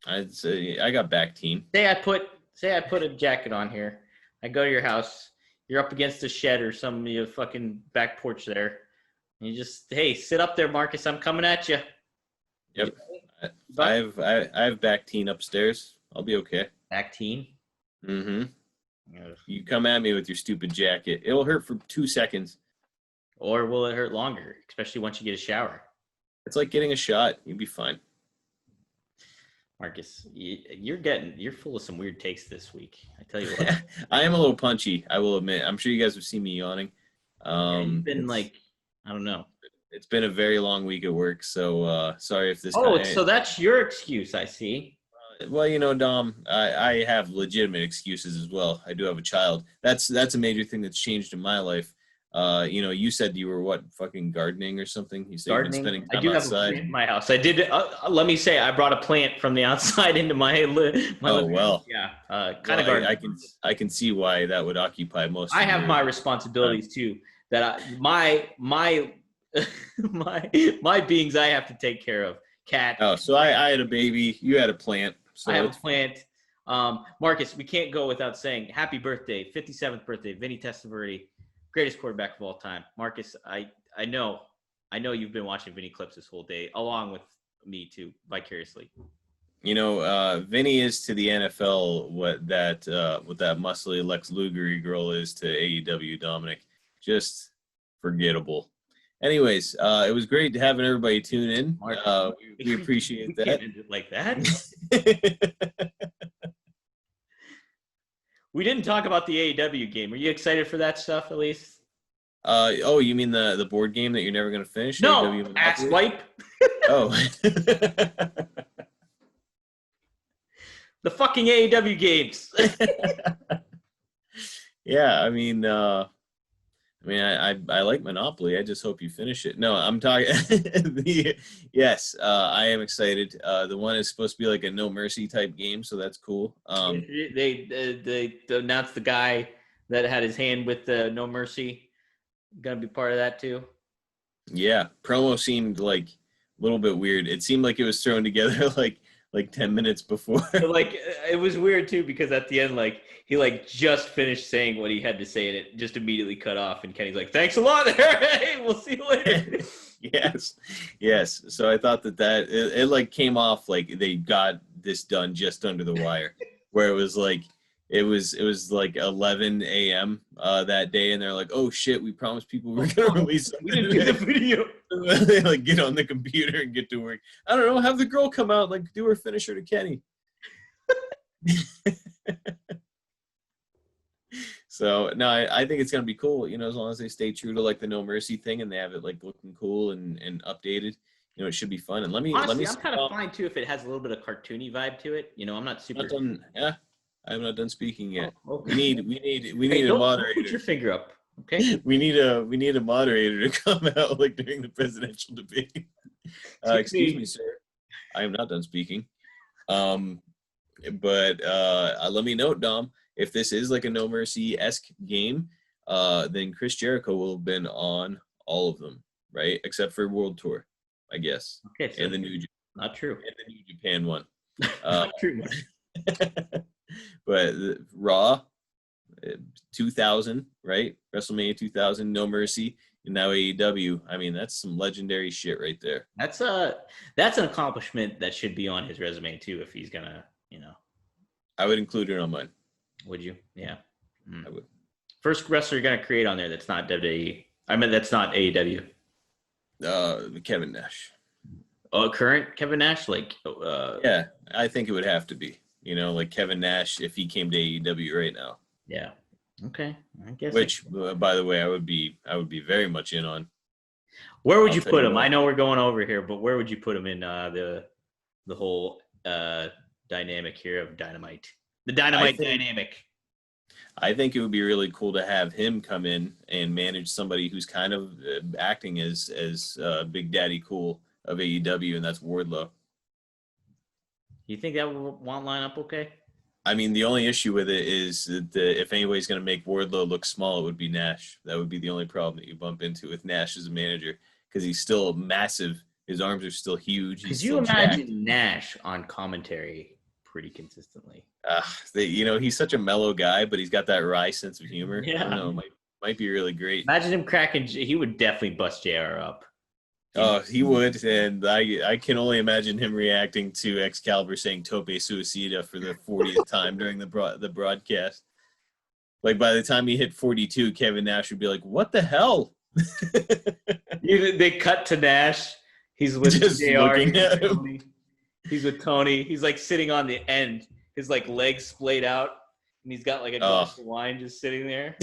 I'd say I got back team. Say I put a jacket on here. I go to your house. You're up against a shed or some fucking back porch there. And you just, hey, sit up there, Marcus. I'm coming at you. Yep. I have back teen upstairs. I'll be okay. Back teen? Mm-hmm. You come at me with your stupid jacket. It'll hurt for 2 seconds. Or will it hurt longer, especially once you get a shower? It's like getting a shot. You'll be fine. Marcus, you're full of some weird takes this week. I tell you what. I am a little punchy, I will admit. I'm sure you guys have seen me yawning. You've been I don't know. It's been a very long week at work, so sorry if this. So that's your excuse, I see. Well, Dom, I have legitimate excuses as well. I do have a child. That's a major thing that's changed in my life. You said you were fucking gardening or something. You said gardening. You've been spending time I do outside. have a plant in my house. I did. Let me say, I brought a plant from the outside into my Oh well. Yeah. Kind of gardening. I can see why that would occupy most. I have my responsibilities too. That my beings I have to take care of. Cat. Oh, so I had a baby. You had a plant. So I have a plant. Marcus, we can't go without saying happy birthday, 57th birthday, Vinny Testaverde, greatest quarterback of all time. Marcus, I know you've been watching Vinny clips this whole day, along with me too, vicariously. Vinny is to the NFL what that muscly Lex Luger girl is to AEW Dominic. Just forgettable. Anyways, it was great having everybody tune in. We appreciate that. Can't end it like that. We didn't talk about the AEW game. Are you excited for that stuff, at least? You mean the board game that you're never going to finish? No, AEW ass wipe. Oh. The fucking AEW games. Yeah, I like Monopoly. I just hope you finish it. No, I'm talking. Yes, I am excited. The one is supposed to be like a No Mercy type game, so that's cool. They announced the guy that had his hand with the No Mercy gonna be part of that too. Yeah, promo seemed like a little bit weird. It seemed like it was thrown together like 10 minutes before. It was weird too because at the end, he just finished saying what he had to say and it just immediately cut off. And Kenny's like, "Thanks a lot, hey, we'll see you later." Yes. So I thought that it came off like they got this done just under the wire, where it was like 11 a.m. That day, and they're like, "Oh shit, we promised people we were gonna release something." We didn't do the video. They get on the computer and get to work. I don't know. Have the girl come out and do her finisher to Kenny. So no, I think it's gonna be cool. As long as they stay true to the No Mercy thing and they have it looking cool and updated. It should be fun. And honestly, I'm kind of fine too if it has a little bit of cartoony vibe to it. I'm not super. I'm not done speaking yet. Oh, okay. We need a moderator. Put your finger up, okay? We need a moderator to come out during the presidential debate. Excuse me, sir. I am not done speaking. But let me note, Dom, if this is a No Mercy-esque game, then Chris Jericho will have been on all of them, right? Except for World Tour, I guess. Okay, so and the New not true. And the New Japan one. Not true. But Raw 2000, right? WrestleMania 2000, No Mercy, and now AEW. That's some legendary shit right there. That's an accomplishment that should be on his resume too if he's gonna, I would include it on mine. Would you? Yeah. I would. First wrestler you're gonna create on there that's not WWE. That's not AEW. Kevin Nash. Oh, current Kevin Nash? Yeah, I think it would have to be. Kevin Nash if he came to AEW right now. Yeah. Okay, I guess. Which, by the way, I would be very much in on. Where would you put him? I know we're going over here, but where would you put him in the whole dynamic here of Dynamite? The Dynamite dynamic. I think it would be really cool to have him come in and manage somebody who's kind of acting as Big Daddy Cool of AEW, and that's Wardlow. You think that won't line up okay? I mean, the only issue with it is that if anybody's going to make Wardlow look small, it would be Nash. That would be the only problem that you bump into with Nash as a manager, because he's still massive. His arms are still huge. Could you imagine Nash on commentary pretty consistently? He's such a mellow guy, but he's got that wry sense of humor. Yeah. I don't know, might be really great. Imagine him cracking. He would definitely bust JR up. Oh, he would, and I can only imagine him reacting to Excalibur saying "Tope Suicida" for the 40th time during the broadcast. Like, by the time he hit 42, Kevin Nash would be like, "What the hell?" They cut to Nash. He's with just JR. Looking at him. He's with Tony. He's like sitting on the end. His like legs splayed out, and he's got like a glass of wine just sitting there.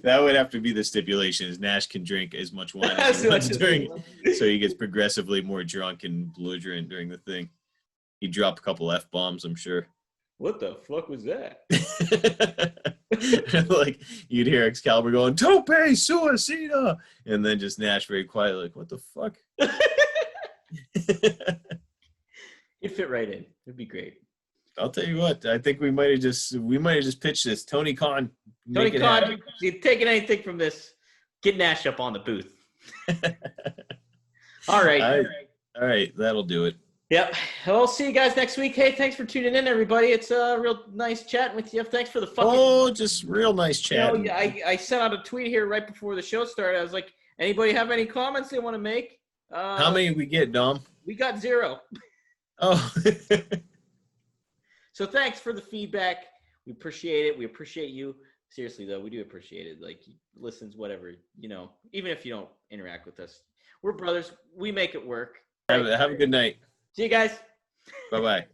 That would have to be the stipulation: is Nash can drink as much wine as he wants so he gets progressively more drunk and belligerent during the thing. He dropped a couple F-bombs, I'm sure. What the fuck was that? Like, you'd hear Excalibur going, "Tope Suicida," and then just Nash very quiet, like, "What the fuck?" It'd fit right in. It'd be great. I'll tell you what. I think we might have just pitched this. Tony Khan. Tony Khan, you taking anything from this? Get Nash up on the booth. All right. All right. That'll do it. Yep. Well, see you guys next week. Hey, thanks for tuning in, everybody. It's real nice chatting with you. Thanks for the fucking. Oh, just real nice chat. I sent out a tweet here right before the show started. I was like, anybody have any comments they want to make? How many did we get, Dom? We got 0. Oh. So thanks for the feedback. We appreciate it. We appreciate you. Seriously, though, we do appreciate it. Like, listens, whatever, even if you don't interact with us. We're brothers. We make it work. Have a good night. See you guys. Bye-bye.